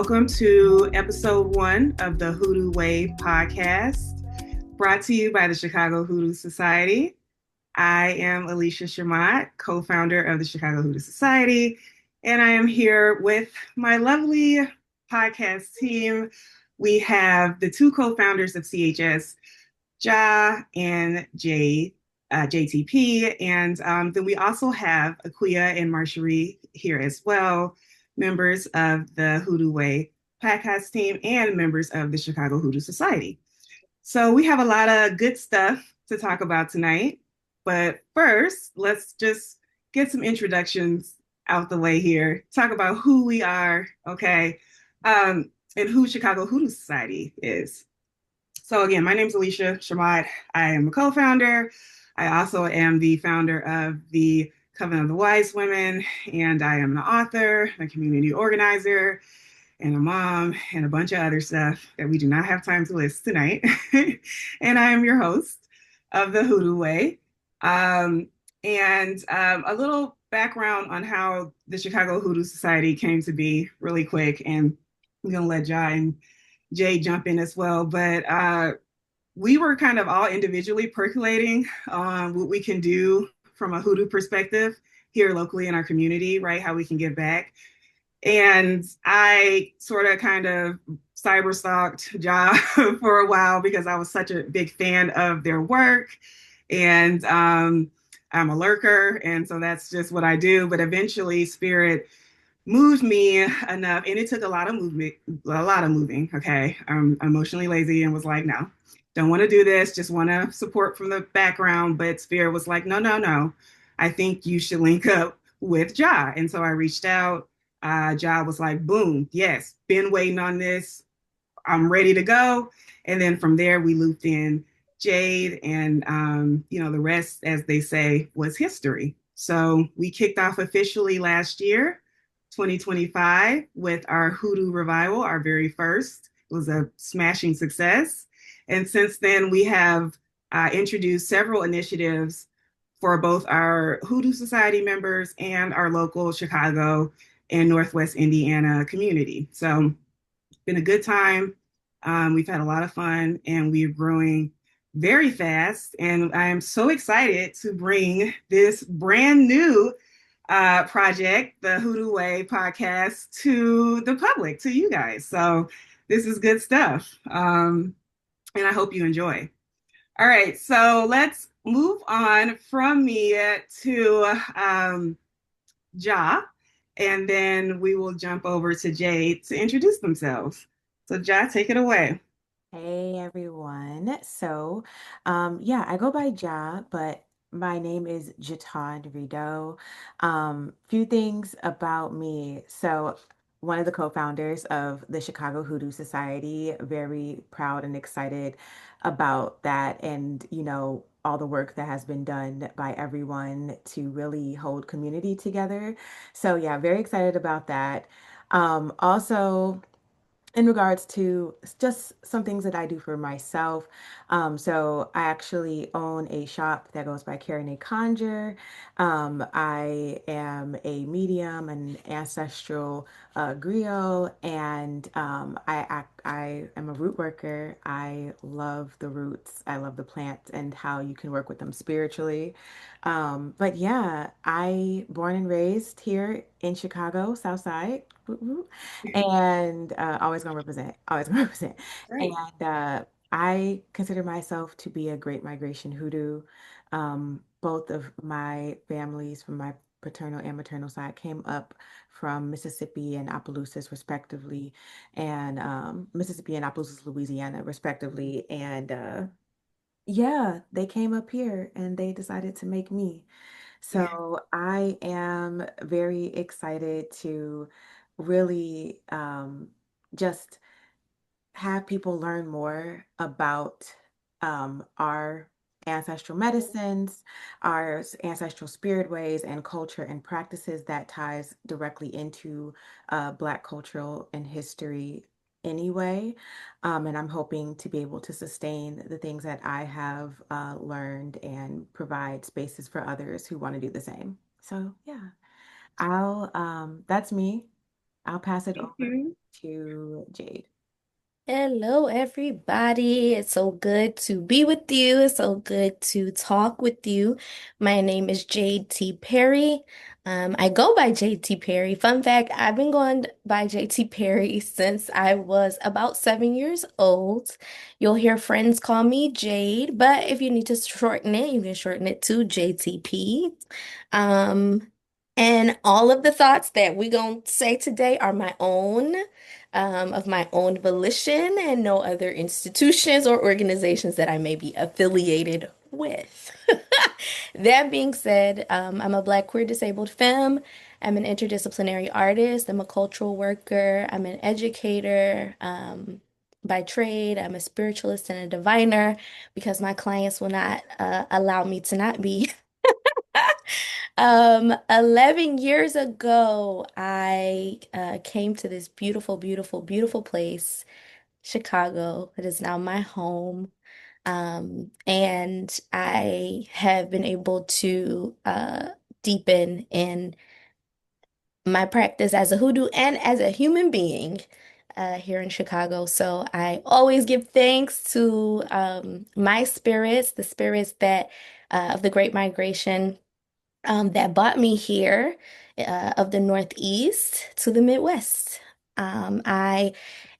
welcome to episode 1 of the Hoodoo Way podcast, brought to you by the Chicago Hoodoo Society. I am Alisha Chamat, co-founder of the Chicago Hoodoo Society, and I am here with my lovely podcast team. We have the two co-founders of CHS, Ja and JTP, and then we also have Aquia and Marcherie here as well, members of the Hoodoo Way podcast team and members of the Chicago Hoodoo Society. So we have a lot of good stuff to talk about tonight. But first, let's just get some introductions out the way here. Talk about who we are, okay, and who Chicago Hoodoo Society is. So again, my name is Alisha Chamat. I am a co-founder. I also am the founder of the Covenant of the Wise Women, and I am an author, a community organizer, and a mom, and a bunch of other stuff that we do not have time to list tonight. And I am your host of the Hoodoo Way. And a little background on how the Chicago Hoodoo Society came to be, really quick, and I'm gonna let Jai and Jay jump in as well. But we were kind of all individually percolating on what we can do from a hoodoo perspective here locally in our community, right? How we can give back. And I sort of kind of cyber stalked Ja for a while because I was such a big fan of their work. And I'm a lurker. And so that's just what I do. But eventually, Spirit moved me enough, and it took a lot of movement, a lot of moving. Okay, I'm emotionally lazy and was like, no, don't want to do this. Just want to support from the background. But Spirit was like, no, no, no. I think you should link up with Ja. And so I reached out. Ja was like, boom, yes, been waiting on this. I'm ready to go. And then from there, we looped in Jade, and the rest, as they say, was history. So we kicked off officially last year, 2025, with our Hoodoo Revival, our very first. It was a smashing success. And since then, we have introduced several initiatives for both our Hoodoo Society members and our local Chicago and Northwest Indiana community. So it's been a good time. We've had a lot of fun, and we're growing very fast. And I am so excited to bring this brand new project, the Hoodoo Way podcast, to the public, to you guys. So this is good stuff. And I hope you enjoy. All right, so let's move on from me to Ja, and then we will jump over to Jade to introduce themselves. So Ja, take it away. Hey everyone. Yeah, I go by Ja, but my name is Jatan Rideau. Few things about me. One of the co-founders of the Chicago Hoodoo Society, very proud and excited about that and, all the work that has been done by everyone to really hold community together. So, yeah, very excited about that. Also, in regards to just some things that I do for myself. So I actually own a shop that goes by Karen A. Conjure. I am a medium, an ancestral griot, and I am a root worker. I love the roots. I love the plants and how you can work with them spiritually. But yeah, I born and raised here in Chicago, South Side. Woo woo. And always gonna represent, always gonna represent. Great. And I consider myself to be a great migration hoodoo. Both of my families from my paternal and maternal side came up from Mississippi and Opelousas, respectively, and Mississippi and Opelousas, Louisiana, respectively. And yeah, they came up here and they decided to make me. Yeah. So I am very excited to really just have people learn more about our ancestral medicines, our ancestral spirit ways and culture and practices that ties directly into Black cultural and history anyway. And I'm hoping to be able to sustain the things that I have learned and provide spaces for others who want to do the same. So yeah, that's me. I'll pass it Thank over you. to Jade. Hello, everybody. It's so good to be with you. It's so good to talk with you. My name is J.T. Perry. I go by J.T. Perry. Fun fact, I've been going by J.T. Perry since I was about 7 years old. You'll hear friends call me Jade, but if you need to shorten it, you can shorten it to JTP. Um, and all of the thoughts that we're going to say today are my own of my own volition and no other institutions or organizations that I may be affiliated with. That being said, I'm a Black queer disabled femme. I'm an interdisciplinary artist. I'm a cultural worker. I'm an educator. By trade, I'm a spiritualist and a diviner because my clients will not allow me to not be. 11 years ago, I came to this beautiful, beautiful, beautiful place, Chicago. It is now my home. And I have been able to deepen in my practice as a hoodoo and as a human being here in Chicago. So I always give thanks to my spirits, the spirits that of the Great Migration that brought me here of the Northeast to the Midwest. I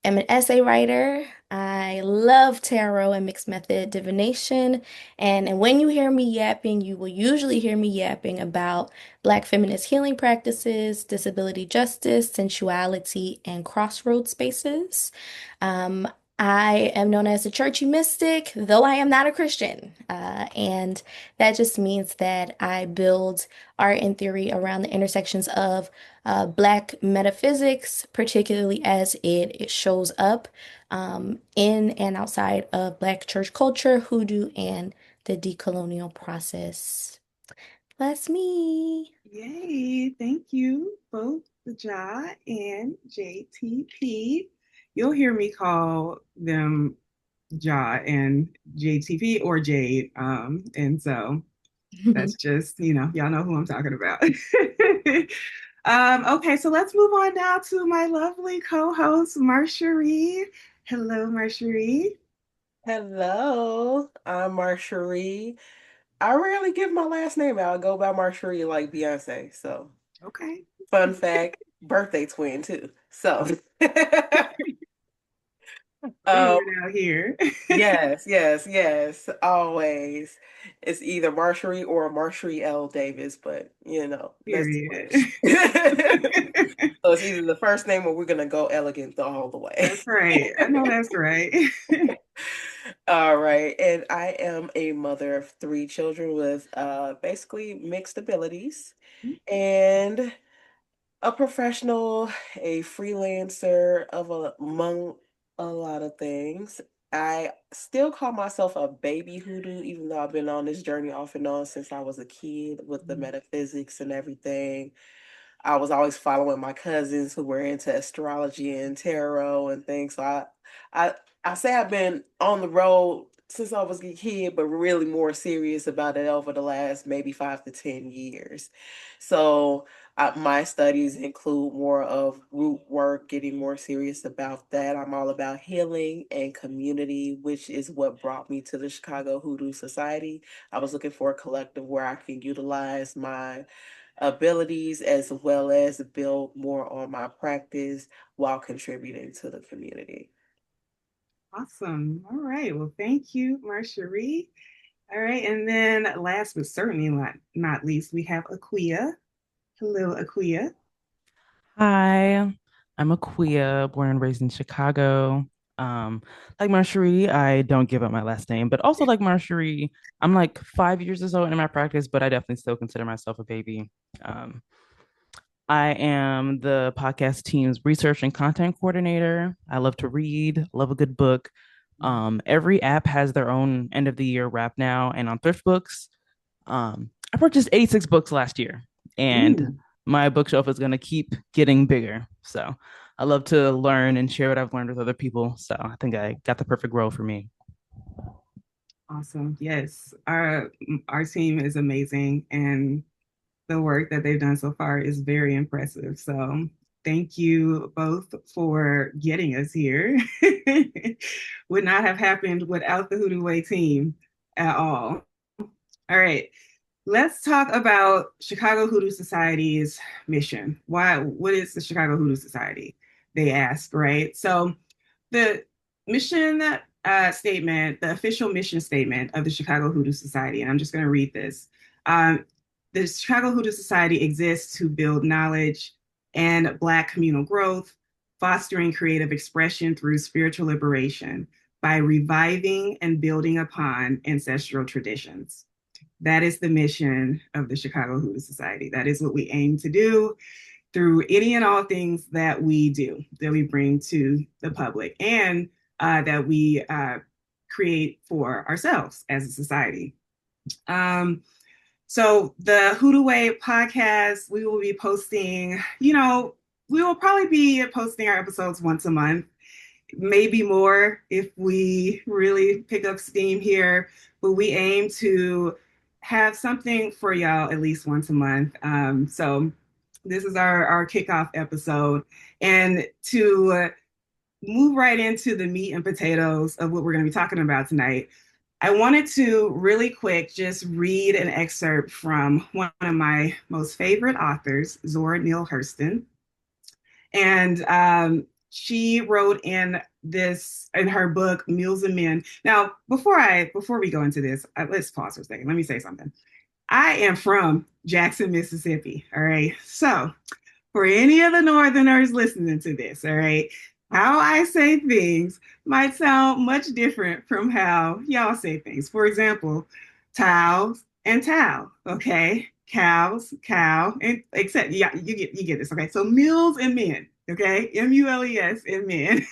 am an essay writer. I love tarot and mixed method divination. And when you hear me yapping, you will usually hear me yapping about Black feminist healing practices, disability justice, sensuality, and crossroad spaces. Um, I am known as a churchy mystic, though I am not a Christian. And that just means that I build art and theory around the intersections of Black metaphysics, particularly as it shows up in and outside of Black church culture, hoodoo, and the decolonial process. That's me. Yay. Thank you, both the Ja and JTP. You'll hear me call them Ja and JTP or Jade. And so that's just, y'all know who I'm talking about. Okay, so let's move on now to my lovely co-host, Marcherie. Hello, Marcherie. Hello, I'm Marcherie. I rarely give my last name out. I go by Marcherie like Beyonce. So, Okay. fun fact, birthday twin too. So, um, Everyone out here. yes, yes, yes, always. It's either Marcherie or Marcherie L. Davis, but let's Period. switch. So it's either the first name or we're gonna go elegant all the way. That's right. I know that's right. All right. And I am a mother of three children with basically mixed abilities and a professional, a freelancer among a lot of things. I still call myself a baby hoodoo, even though I've been on this journey off and on since I was a kid with the metaphysics and everything. I was always following my cousins who were into astrology and tarot and things. So I, I say I've been on the road since I was a kid, but really more serious about it over the last maybe 5 to 10 years. So my studies include more of root work, getting more serious about that. I'm all about healing and community, which is what brought me to the Chicago Hoodoo Society. I was looking for a collective where I can utilize my abilities as well as build more on my practice while contributing to the community. Awesome. All right. Well, thank you, Marcherie. All right. And then last but certainly not least, we have Aquia. Hello, Aquia. Hi, I'm Aquia, born and raised in Chicago. Like Marcherie, I don't give up my last name, but also like Marcherie, I'm like 5 years or so in my practice, but I definitely still consider myself a baby. Um, I am the podcast team's research and content coordinator. I love to read, love a good book. Every app has their own end of the year wrap now, and on Thrift Books, I purchased 86 books last year, and Ooh, my bookshelf is going to keep getting bigger. So I love to learn and share what I've learned with other people. So I think I got the perfect role for me. awesome. Yes. Our team is amazing and the work that they've done so far is very impressive. So thank you both for getting us here. Would not have happened without the Hoodoo Way team at all. All right, let's talk about Chicago Hoodoo Society's mission. Why? What is the Chicago Hoodoo Society? They ask, right? So the mission statement, the official mission statement of the Chicago Hoodoo Society, and I'm just going to read this. Um, the Chicago Hoodoo Society exists to build knowledge and Black communal growth, fostering creative expression through spiritual liberation by reviving and building upon ancestral traditions. That is the mission of the Chicago Hoodoo Society. That is what we aim to do through any and all things that we do, that we bring to the public, and that we create for ourselves as a society. So the Hoodoo Way podcast, we will be posting, we will probably be posting our episodes once a month, maybe more if we really pick up steam here, but we aim to have something for y'all at least once a month. So this is our kickoff episode. And to move right into the meat and potatoes of what we're going to be talking about tonight, I wanted to really quick just read an excerpt from one of my most favorite authors, Zora Neale Hurston. And she wrote in her book Mules and Men. Now, before we go into this, let's pause for a second. Let me say something. I am from Jackson, Mississippi. All right. So for any of the Northerners listening to this, all right, how I say things might sound much different from how y'all say things. For example, towels and towel, okay? Cows, cow, and except yeah, you get this, okay? So mules and men, okay? MULES and men.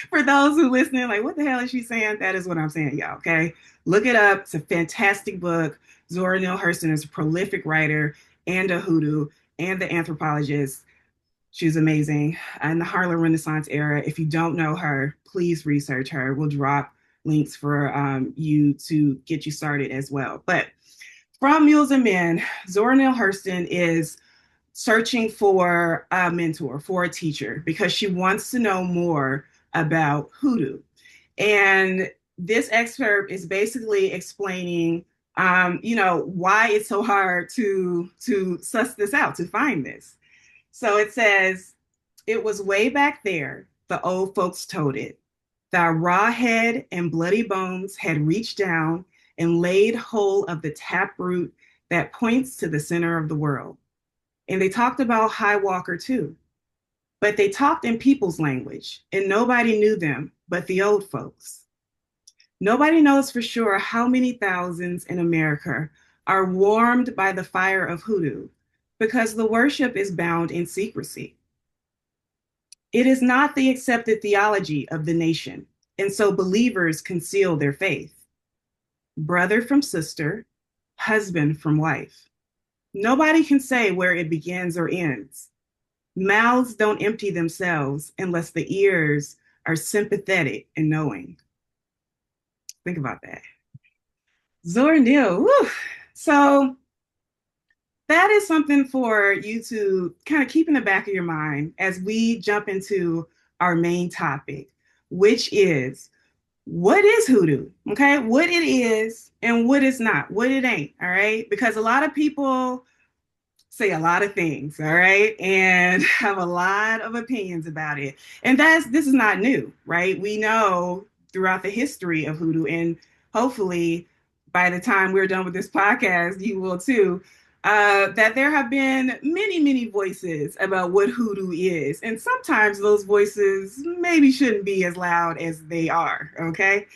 For those who listening, like, what the hell is she saying? That is what I'm saying, y'all, okay? Look it up. It's a fantastic book. Zora Neale Hurston is a prolific writer and a hoodoo and the anthropologist. She's amazing. In the Harlem Renaissance era, if you don't know her, please research her. We'll drop links for you to get you started as well. But from Mules and Men, Zora Neale Hurston is searching for a mentor, for a teacher, because she wants to know more about hoodoo. And this excerpt is basically explaining, why it's so hard to suss this out, to find this. So it says, it was way back there, the old folks told it. Thy raw head and bloody bones had reached down and laid hold of the taproot that points to the center of the world. And they talked about High Walker too. But they talked in people's language, and nobody knew them but the old folks. Nobody knows for sure how many thousands in America are warmed by the fire of hoodoo because the worship is bound in secrecy. It is not the accepted theology of the nation, and so believers conceal their faith. Brother from sister, husband from wife. Nobody can say where it begins or ends. Mouths don't empty themselves unless the ears are sympathetic and knowing. Think about that. Zora Neale, whew. So that is something for you to kind of keep in the back of your mind as we jump into our main topic, which is what is hoodoo? Okay, what it is and what it's not, what it ain't. All right, because a lot of people say a lot of things, all right, and have a lot of opinions about it. And this is not new, right? We know throughout the history of hoodoo, and hopefully by the time we're done with this podcast, you will too, that there have been many, many voices about what hoodoo is. And sometimes those voices maybe shouldn't be as loud as they are, okay?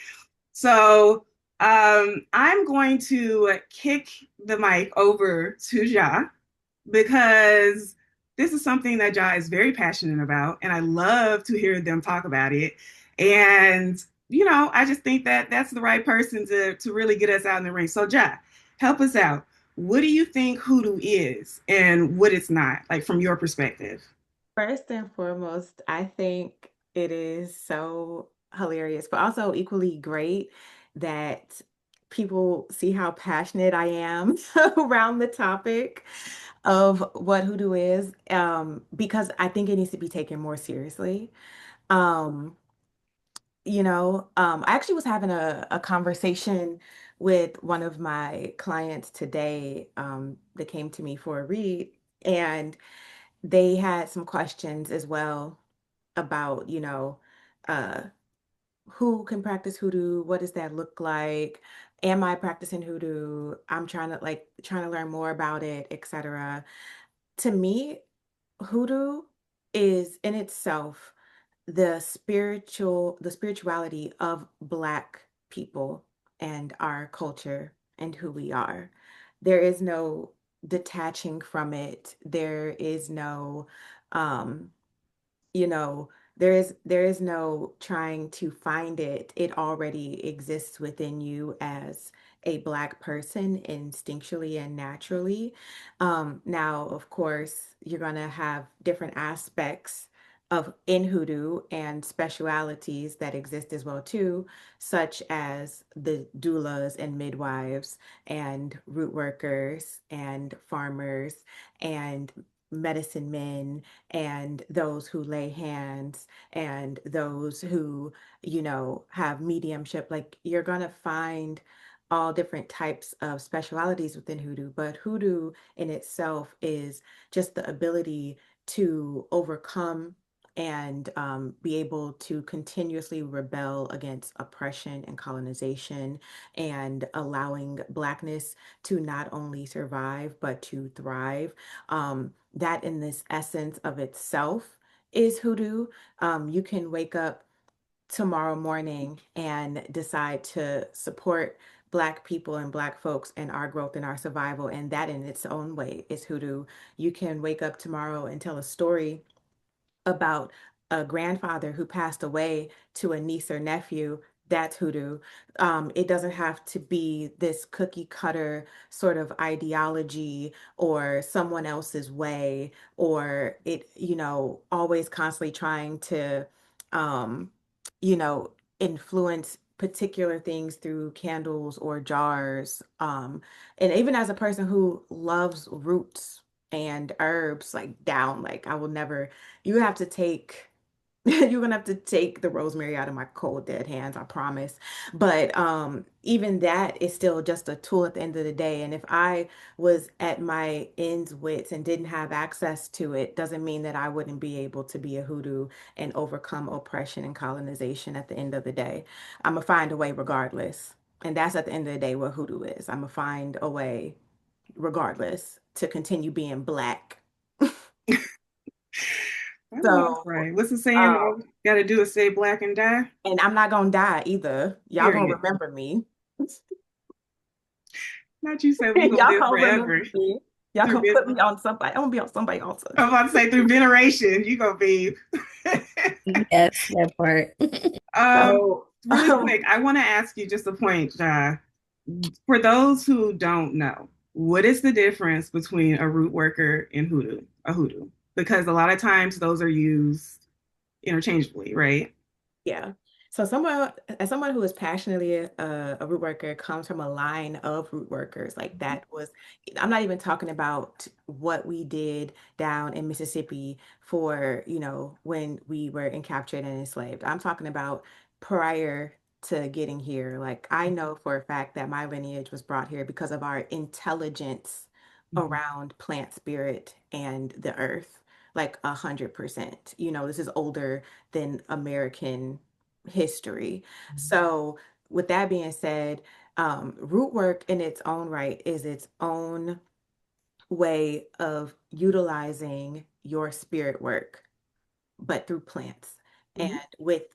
So I'm going to kick the mic over to Ja because this is something that Ja is very passionate about, and I love to hear them talk about it. And I just think that that's the right person to really get us out in the ring. So Ja, help us out. What do you think hoodoo is, and what it's not, like from your perspective? First and foremost, I think it is so hilarious, but also equally great that people see how passionate I am around the topic. of what hoodoo is, because I think it needs to be taken more seriously. Um, I actually was having a conversation with one of my clients today, that came to me for a read, and they had some questions as well about, uh, who can practice hoodoo? What does that look like? Am I practicing hoodoo? I'm trying to learn more about it, etc. To me, hoodoo is in itself the spirituality of Black people and our culture and who we are. There is no detaching from it. There is no um you know, there is no trying to find it. It already exists within you as a Black person instinctually and naturally. Now, of course, you're gonna have different aspects of in hoodoo and specialities that exist as well too, such as the doulas and midwives and root workers and farmers and medicine men and those who lay hands and those who, have mediumship. Like you're going to find all different types of specialities within hoodoo, but hoodoo in itself is just the ability to overcome and be able to continuously rebel against oppression and colonization and allowing Blackness to not only survive but to thrive. That in this essence of itself is hoodoo. You can wake up tomorrow morning and decide to support Black people and Black folks and our growth and our survival, and that in its own way is hoodoo. You can wake up tomorrow and tell a story about a grandfather who passed away to a niece or nephew. That's hoodoo. It doesn't have to be this cookie cutter sort of ideology or someone else's way, or it, always constantly trying to, um, you know, influence particular things through candles or jars. And even as a person who loves roots and herbs, like down, like I will never, you have to take you're gonna have to take the rosemary out of my cold dead hands, I promise. But even that is still just a tool at the end of the day. And if I was at my ends wits and didn't have access to it, doesn't mean that I wouldn't be able to be a hoodoo and overcome oppression and colonization at the end of the day. I'm gonna find a way regardless. And that's at the end of the day what hoodoo is. I'm gonna find a way regardless to continue being Black. I know that's So, right. What's the saying? um, All you gotta do is stay black and die. and I'm not gonna die either. Y'all gonna Period. remember me. Not you say we gonna Y'all live gonna forever. remember me. Y'all Through gonna put me on somebody. I'm gonna be on somebody else's. I'm about to say through generations, you gonna be. Yes, that part. um, So, really quick, I want to ask you just a point, for those who don't know, what is the difference between a root worker and a hoodoo? Because a lot of times those are used interchangeably, right? yeah. So as someone who is passionately a root worker, comes from a line of root workers. Like that was, I'm not even talking about what we did down in Mississippi for, when we were captured and enslaved. I'm talking about prior to getting here. Like I know for a fact that my lineage was brought here because of our intelligence Mhm. around plant spirit and the earth. Like 100%. This is older than American history. So, with that being said, root work in its own right is its own way of utilizing your spirit work, but through plants Mhm.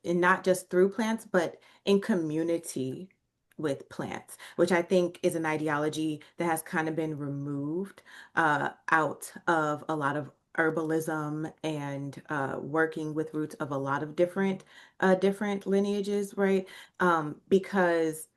and not just through plants, but in community with plants, which I think is an ideology that has kind of been removed out of a lot of herbalism and working with roots of a lot of different lineages, right? Because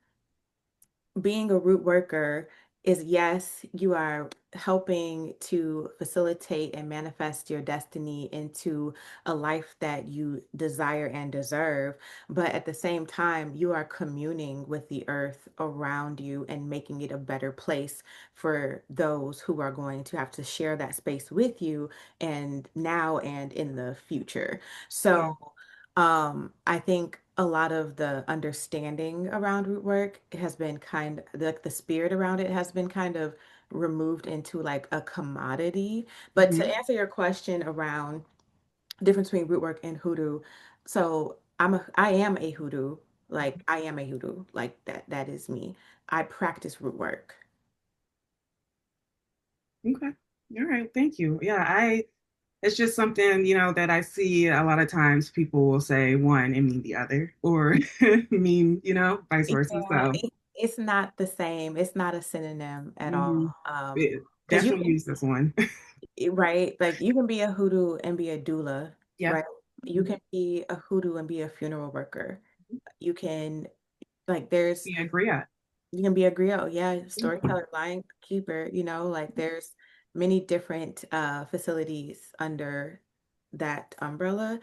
being a root worker is yes, you are helping to facilitate and manifest your destiny into a life that you desire and deserve. But at the same time, you are communing with the earth around you and making it a better place for those who are going to have to share that space with you and now and in the future. Yeah. So, I think a lot of the understanding around root work has been like the spirit around it has been kind of removed into like a commodity. But Hmm. to answer your question around the difference between root work and hoodoo, so I am a hoodoo. Like I am a hoodoo. Like that is me. I practice root work. Okay. All right. Thank you. Yeah, it's just something, that I see a lot of times people will say one and mean the other, or mean, vice versa. Yeah, So, it's not the same. It's not a synonym at hmm all. Because you definitely can use this one. right? Like you can be a hoodoo and be a doula, Yeah. right? You can be a hoodoo and be a funeral worker. You can like there's We agree on. you can be a griot, yeah, storyteller, lion keeper, like there's many different facilities under that umbrella.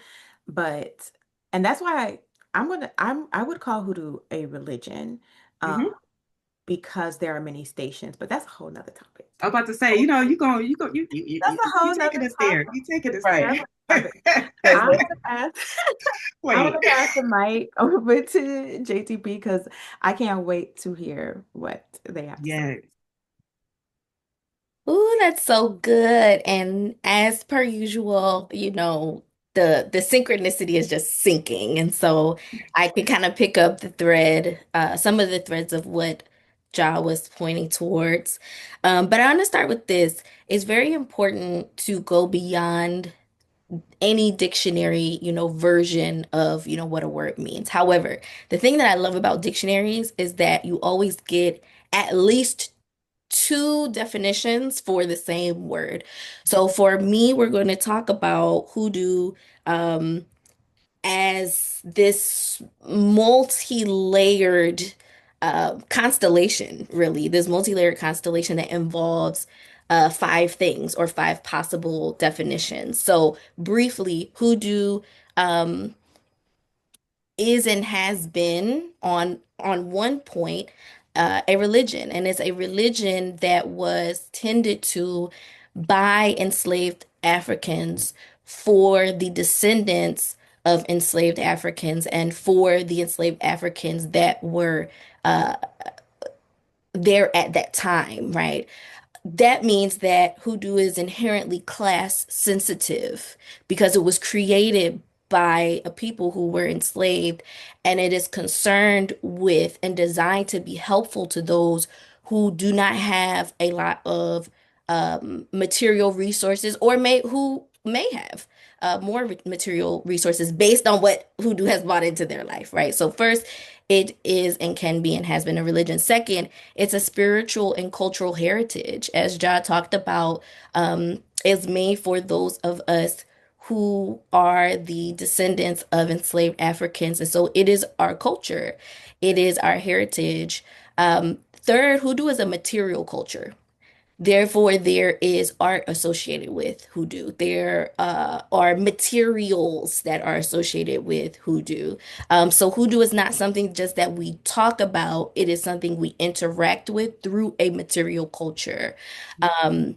But and that's why I would call hoodoo a religion, um, Hmm. because there are many stations, but that's a whole nother topic. I'm about to say, you go, That's a you whole taking nother us there. topic. You taking us Right. there. That's a topic. Because I'm gonna pass. I'm Wait. gonna pass the mic over to JTP because I can't wait to hear what they have to say. Yeah. Ooh, that's so good. And as per usual, the synchronicity is just sinking. And so I can kind of pick up the thread, some of the threads of what Ja was pointing towards. But I want to start with this. It's very important to go beyond any dictionary, version of, what a word means. However, the thing that I love about dictionaries is that you always get at least two definitions for the same word. So for me, we're going to talk about hoodoo as this multi-layered constellation, really, this multi-layered constellation that involves five things or five possible definitions. So briefly, hoodoo um, is and has been on one point a religion, and it's a religion that was tended to by enslaved Africans for the descendants of enslaved Africans and for the enslaved Africans that were uh, there at that time, right? That means that hoodoo is inherently class sensitive because it was created by a people who were enslaved, and it is concerned with and designed to be helpful to those who do not have a lot of material resources or who may have more material resources based on what hoodoo has brought into their life, right? So first, it is and can be and has been a religion. Second, it's a spiritual and cultural heritage, as Ja talked about, is made for those of us who are the descendants of enslaved Africans. And so it is our culture, it is our heritage. Third, hoodoo is a material culture. Therefore, there is art associated with hoodoo. There are materials that are associated with hoodoo. So hoodoo is not something just that we talk about. It is something we interact with through a material culture. Um,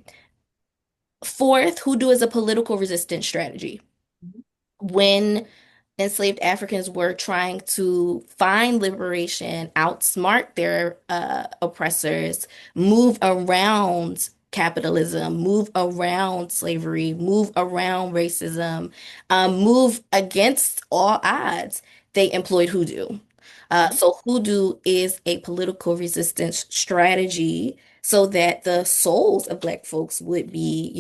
Fourth, hoodoo is a political resistance strategy. When enslaved Africans were trying to find liberation, outsmart their oppressors, move around capitalism, move around slavery, move around racism, move against all odds, they employed hoodoo. So hoodoo is a political resistance strategy so that the souls of Black folks would be,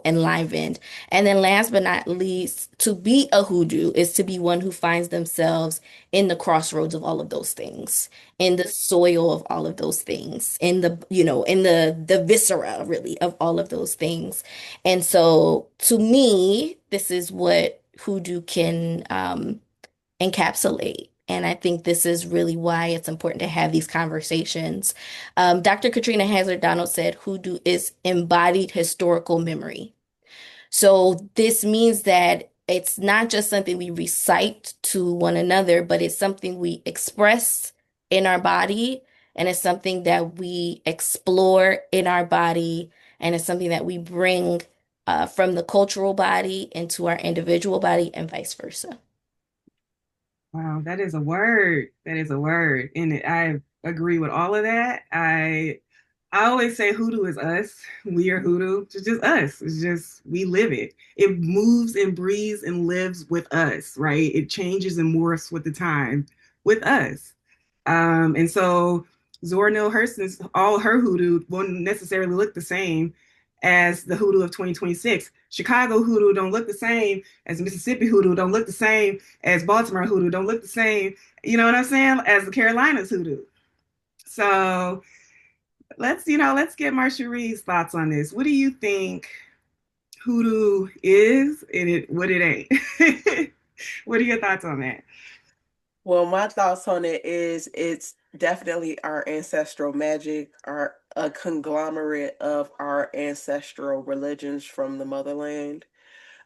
enlivened. And then last but not least, to be a hoodoo is to be one who finds themselves in the crossroads of all of those things, in the soil of all of those things, in the viscera really of all of those things. And so to me, this is what hoodoo can encapsulate. And I think this is really why it's important to have these conversations. Dr. Katrina Hazard Donald said hoodoo is embodied historical memory. So this means that it's not just something we recite to one another, but it's something we express in our body, and it's something that we explore in our body, and it's something that we bring from the cultural body into our individual body and vice versa. Wow, that is a word. That is a word. I agree with all of that. I always say hoodoo is us. We are hoodoo. It's just us. It's just we live it. It moves and breathes and lives with us, right? It changes and morphs with the time with us. And so Zora Neale Hurston's all her hoodoo won't necessarily look the same as the hoodoo of 2026. Chicago hoodoo don't look the same as Mississippi hoodoo, don't look the same as Baltimore hoodoo, don't look the same, you know what I'm saying, as the Carolinas hoodoo. So let's get Marcherie's thoughts on this. What do you think hoodoo is and what it ain't? What are your thoughts on that? Well, my thoughts on it is it's definitely our ancestral magic, our a conglomerate of our ancestral religions from the motherland.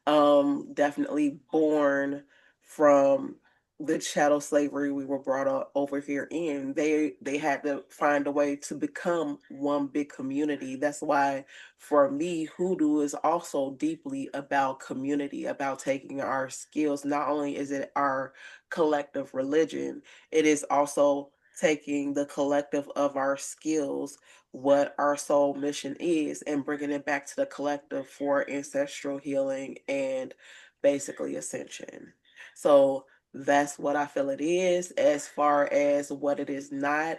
Definitely born from the chattel slavery we were brought up over here in. They had to find a way to become one big community. That's why for me, hoodoo is also deeply about community, about taking our skills. Not only is it our collective religion, it is also taking the collective of our skills, what our soul mission is, and bringing it back to the collective for ancestral healing and basically ascension. So that's what I feel it is. As far as what it is not,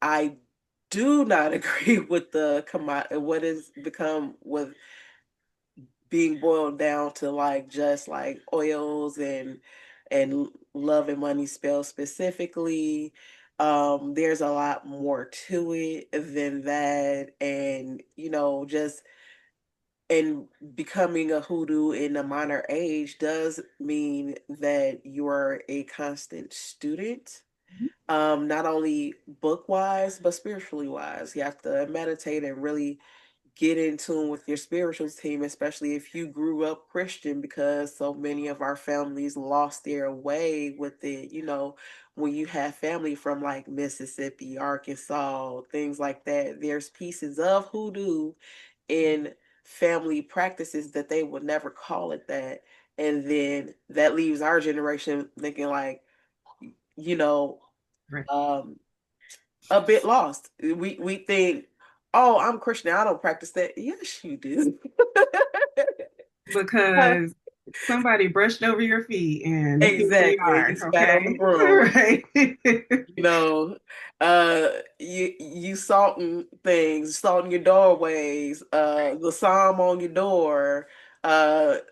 I do not agree with the what has become with being boiled down to like just like oils and love and money spell specifically. There's a lot more to it than that, and just and becoming a hoodoo in a minor age does mean that you are a constant student, not only book wise but spiritually wise. You have to meditate and really get in tune with your spiritual team, especially if you grew up Christian, because so many of our families lost their way with it. When you have family from like Mississippi, Arkansas, things like that, there's pieces of hoodoo in family practices that they would never call it that. And then that leaves our generation thinking like, you know, Right. um, a bit lost. We think, oh, I'm Christian, I don't practice that. Yes, you do. Because somebody brushed over your feet and here they Exactly. You are. spat on the Okay. broom. Right. You know, you salting things, salting your doorways, the psalm on your door,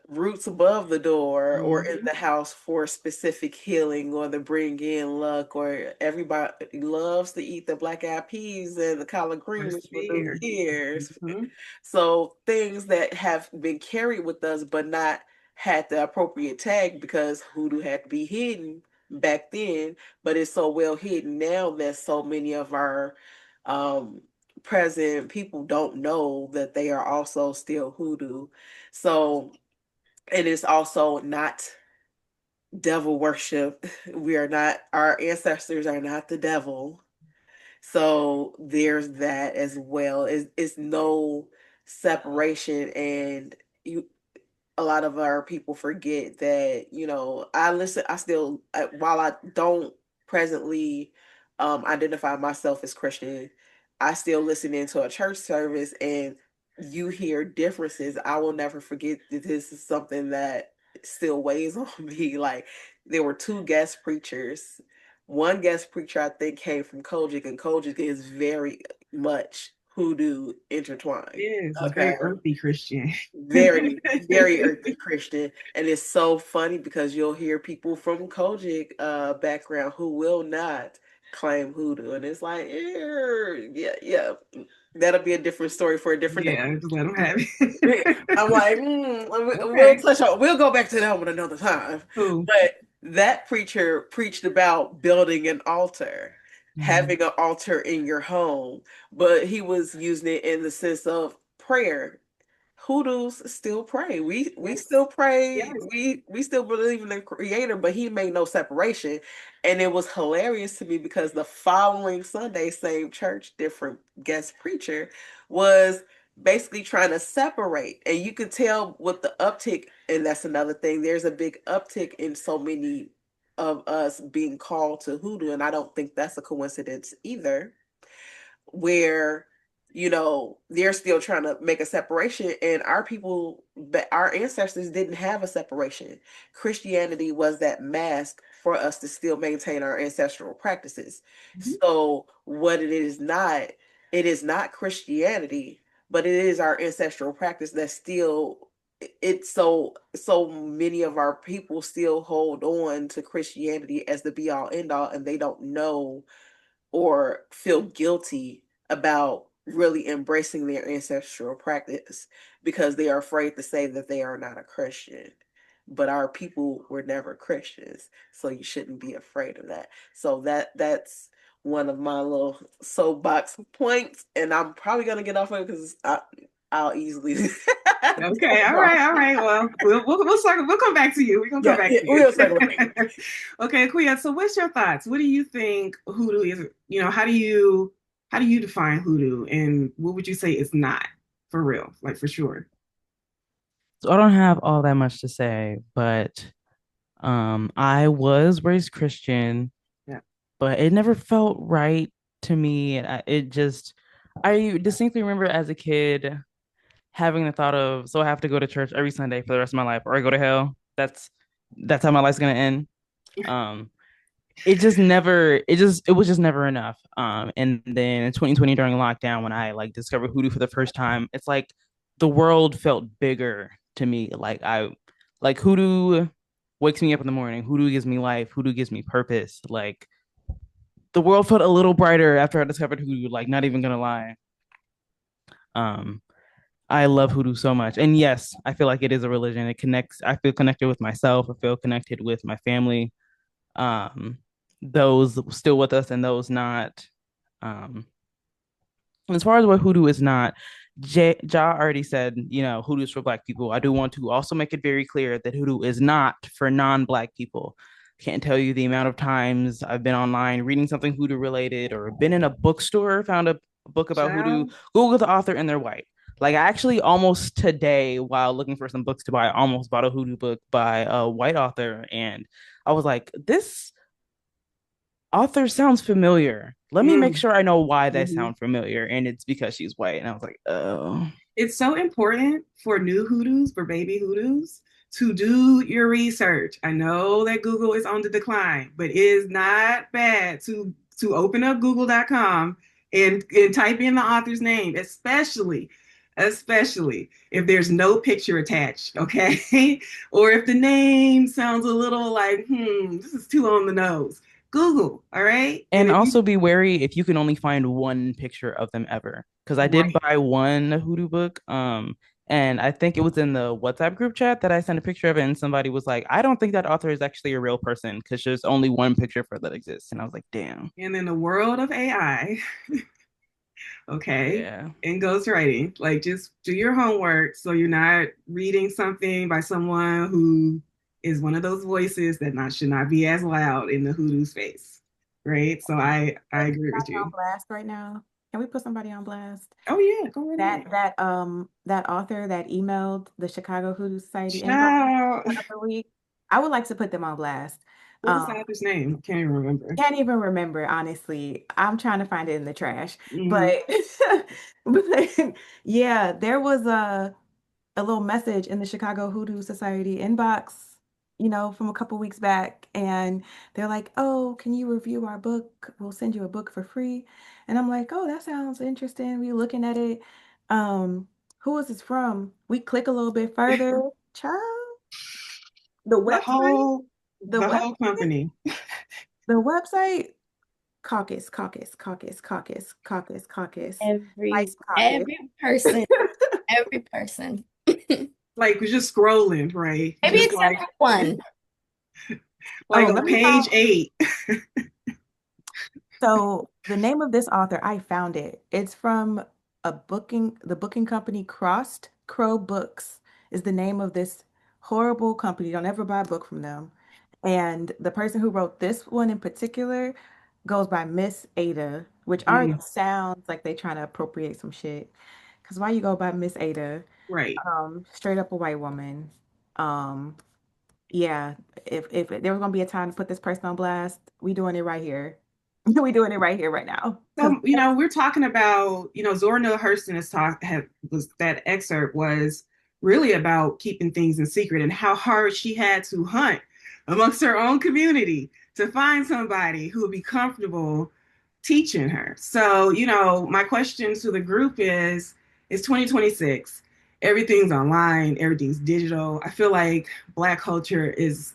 roots above the door or in Mhm. the house for specific healing or to bring in luck, or everybody loves to eat the black eyed peas and the collard For greens for New spear. Year's. Mhm. So things that have been carried with us but not had the appropriate tag because hoodoo had to be hidden back then, but it's so well hidden now that so many of our um, present people don't know that they are also still hoodoo. So it is also not devil worship. We are not, our ancestors are not the devil. So there's that as well. It's no separation, and you a lot of our people forget that, I still, while I don't presently identify myself as Christian, I still listen into a church service and you hear differences. I will never forget that this is something that still weighs on me. Like, there were two guest preachers. One guest preacher I think came from Kojic, and Kojic is very much hoodoo intertwined. Yes, it's Okay, very earthy Christian. very, very earthy Christian. And it's so funny because you'll hear people from Kojic background who will not claim hoodoo. And it's like, yeah, yeah. That'll be a different story for a different Yeah, day. just let them have I'm it. like, Okay. we'll go back to that one another time. Cool. But that preacher preached about building an altar, Mhm. having an altar in your home, but he was using it in the sense of prayer. Hoodoos still pray. We Yes. still pray. Yes. We still believe in the creator, but he made no separation. And it was hilarious to me because the following Sunday, same church, different guest preacher, was basically trying to separate. And you could tell with the uptick, and that's another thing, there's a big uptick in so many of us being called to hoodoo, and I don't think that's a coincidence either, where they're still trying to make a separation, and our people, but our ancestors didn't have a separation. Christianity was that mask for us to still maintain our ancestral practices. Mhm. So what it is not Christianity, but it is our ancestral practice that still, it's so many of our people still hold on to Christianity as the be all end all, and they don't know or feel guilty about really embracing their ancestral practice because they are afraid to say that they are not a Christian. But our people were never Christians, so you shouldn't be afraid of that. So that's one of my little soapbox points, and I'm probably gonna get off of it because I'll easily Okay. talk All more. right. All right. Well, we'll come back to you. We're gonna come Yeah, back yeah, to you. we'll circle back. Okay, Kuya. So, what's your thoughts? What do you think hoodoo is? How do you define hoodoo, and what would you say it's not for real, like for sure? So I don't have all that much to say, but I was raised Christian, Yeah. but it never felt right to me. I distinctly remember as a kid having the thought of, so I have to go to church every Sunday for the rest of my life, or I go to hell. That's how my life's gonna end. Um, it was just never enough. And then in 2020 during lockdown, when I like discovered Hoodoo for the first time, it's like the world felt bigger to me. Like Hoodoo wakes me up in the morning. Hoodoo gives me life. Hoodoo gives me purpose. Like the world felt a little brighter after I discovered Hoodoo. Like not even gonna lie. Um, I love Hoodoo so much. And yes, I feel like it is a religion. It connects, I feel connected with myself. I feel connected with my family. Um, those still with us and those not. Um, as far as what hoodoo is not, Ja already said, hoodoo is for Black people. I do want to also make it very clear that hoodoo is not for non-Black people. Can't tell you the amount of times I've been online reading something hoodoo related or been in a bookstore, found a book about hoodoo, Child. Google the author, and they're white. Like I actually almost today, while looking for some books to buy, I almost bought a hoodoo book by a white author. And I was like, this author sounds familiar. Let me make Mm. sure I know why they Mhm. sound familiar. And it's because she's white. And I was like, oh. It's so important for new hoodoos, for baby hoodoos, to do your research. I know that Google is on the decline, but it is not bad to open up google.com and type in the author's name, especially if there's no picture attached, okay? Or if the name sounds a little like, this is too on the nose. Google, all right? And And if you also be wary if you can only find one picture of them ever. Because I did right, buy one hoodoo book. And I think it was in the WhatsApp group chat that I sent a picture of it, and somebody was like, I don't think that author is actually a real person because there's only one picture for that exists. And I was like, damn. and in the world of AI, okay, Yeah. and ghostwriting, like just do your homework so you're not reading something by someone who is one of those voices that not should not be as loud in the hoodoo space, right? So I Put agree with somebody on you. blast right now. Can we put somebody on blast? Oh yeah, go right ahead. That author that emailed the Chicago Hoodoo Society inbox Child, the other week, I would like to put them on blast. what was the Um, author's name? Can't even remember. can't even remember, honestly. I'm trying to find it in the trash. Mm-hmm. But but yeah, there was a little message in the Chicago Hoodoo Society inbox, from a couple weeks back. And they're like, oh, can you review our book? We'll send you a book for free. And I'm like, oh, that sounds interesting. We looking at it. Who is this from? We click a little bit further. Child, the The website, whole the the whole website, company. the website, caucus, vice caucus. Every person, every person. Like was just scrolling, right? Maybe Just except like for one. Like Oh, on let me page find. 8. So the name of this author, I found it. It's from the booking company Crossed Crow Books is the name of this horrible company. Don't ever buy a book from them. And the person who wrote this one in particular goes by Miss Ada, which already Mm, sounds like they trying to appropriate some shit. Because why you go by Miss Ada? right. Straight up a white woman. Um, yeah, if there was gonna be a time to put this person on blast, we doing it right here. We doing it right here, right now. Because So, we're talking about, Zora Neale Hurston was that excerpt was really about keeping things in secret and how hard she had to hunt amongst her own community to find somebody who would be comfortable teaching her. So, my question to the group is it's 2026. Everything's online, everything's digital. I feel like Black culture is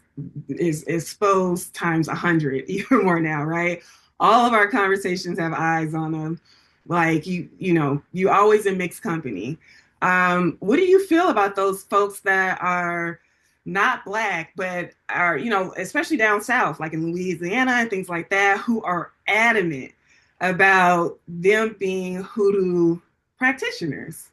exposed times 100, even more now, right? All of our conversations have eyes on them. Like you always in mixed company. What do you feel about those folks that are not Black, but are, especially down south, like in Louisiana and things like that, who are adamant about them being hoodoo practitioners?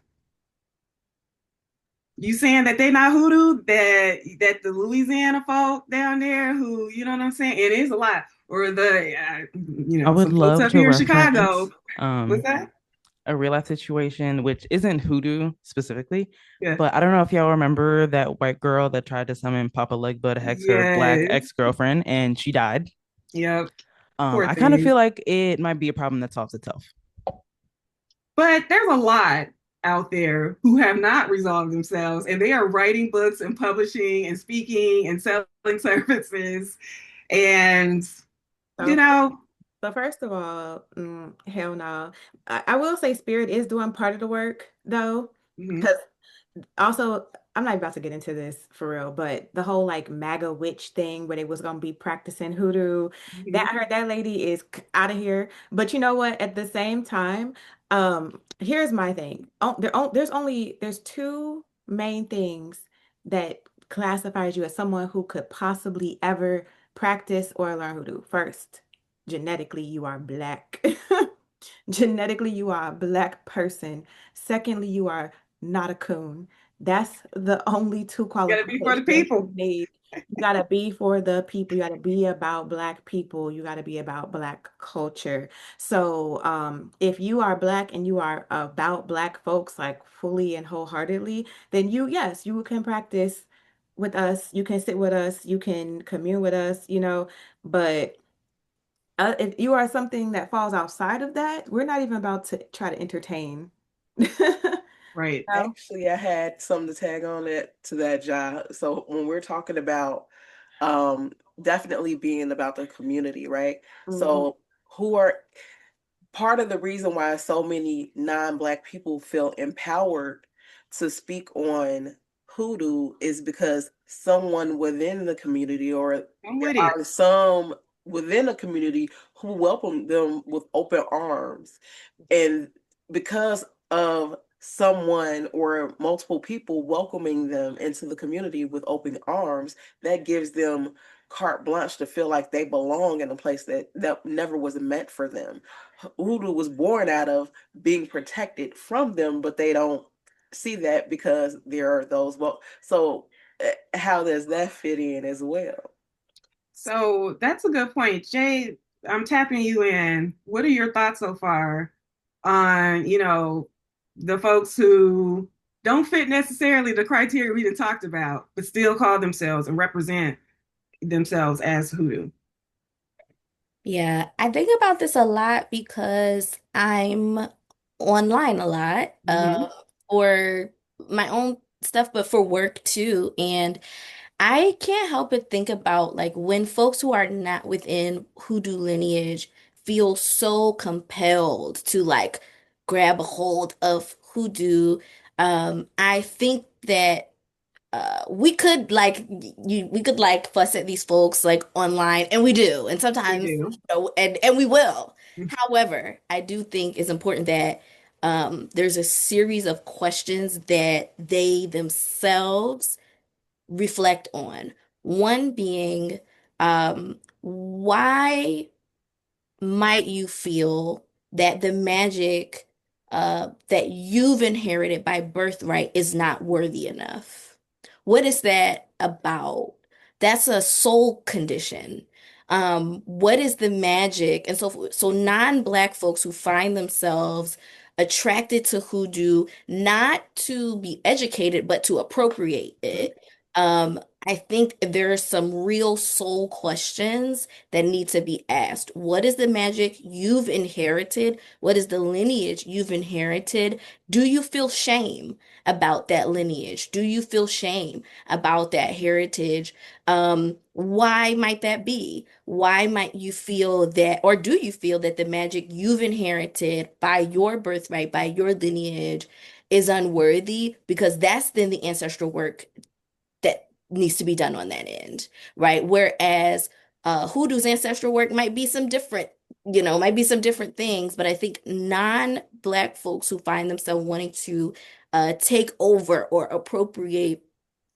You saying that they not hoodoo? That the Louisiana folk down there, who, you know what I'm saying? It is a lot. Or I would some folks love up to here in reference Chicago. What's that? a real life situation, which isn't hoodoo specifically, Yeah. but I don't know if y'all remember that white girl that tried to summon Papa Legba to hex her black Yes. ex-girlfriend and she died. Yep. Poor I kind of thing. feel like it might be a problem that solves itself. But there's a lot out there who have not resolved themselves, and they are writing books and publishing and speaking and selling services. And, you so, know, so first of all, hell no. I will say Spirit is doing part of the work though, mhm, because also, I'm not about to get into this for real, but the whole like MAGA witch thing where they was gonna be practicing hoodoo, that mhm, I heard that lady is out of here. But you know what? At the same time, here's my thing. There's two main things that classifies you as someone who could possibly ever practice or learn hoodoo. First, genetically, you are black. Genetically, you are a black person. Secondly, you are not a coon. That's the only two gotta be for the qualifications you people. need. You gotta be for the people. You gotta be about black people. You gotta be about black culture. So, if you are black and you are about black folks like fully and wholeheartedly, then yes, you can practice with us. You can sit with us. You can commune with us. But if you are something that falls outside of that, we're not even about to try to entertain. Right. No. Actually, I had something to tag on that to that job. So when we're talking about definitely being about the community, right? Mhm. So who are part of the reason why so many non-black people feel empowered to speak on hoodoo is because someone within the community, or I'm there with it. are some within a community who welcome them with open arms. And because of someone or multiple people welcoming them into the community with open arms, that gives them carte blanche to feel like they belong in a place that never was meant for them. Voodoo was born out of being protected from them, but they don't see that because there are those. Well, so how does that fit in as well? So that's a good point. Jay, I'm tapping you in. What are your thoughts so far on, the folks who don't fit necessarily the criteria we done talked about, but still call themselves and represent themselves as hoodoo? Yeah, I think about this a lot because I'm online a lot, Hmm. for my own stuff, but for work too. And I can't help but think about like when folks who are not within hoodoo lineage feel so compelled to like grab a hold of hoodoo. I think that we could like fuss at these folks like online, and we do, and We sometimes do. and we will. However, I do think it's important that there's a series of questions that they themselves reflect on. One being, Why might you feel that the magic that you've inherited by birthright is not worthy enough? What is that about? That's a soul condition. What is the magic? And so non-black folks who find themselves attracted to hoodoo, not to be educated, but to appropriate it. I think there are some real soul questions that need to be asked. What is the magic you've inherited? What is the lineage you've inherited? Do you feel shame about that lineage? Do you feel shame about that heritage? Why might that be? Why might you feel that, or do you feel that the magic you've inherited by your birthright, by your lineage, is unworthy? Because that's then the ancestral work that needs to be done on that end, right? Whereas hoodoo's ancestral work might be some different, might be some different things, but I think non-black folks who find themselves wanting to take over or appropriate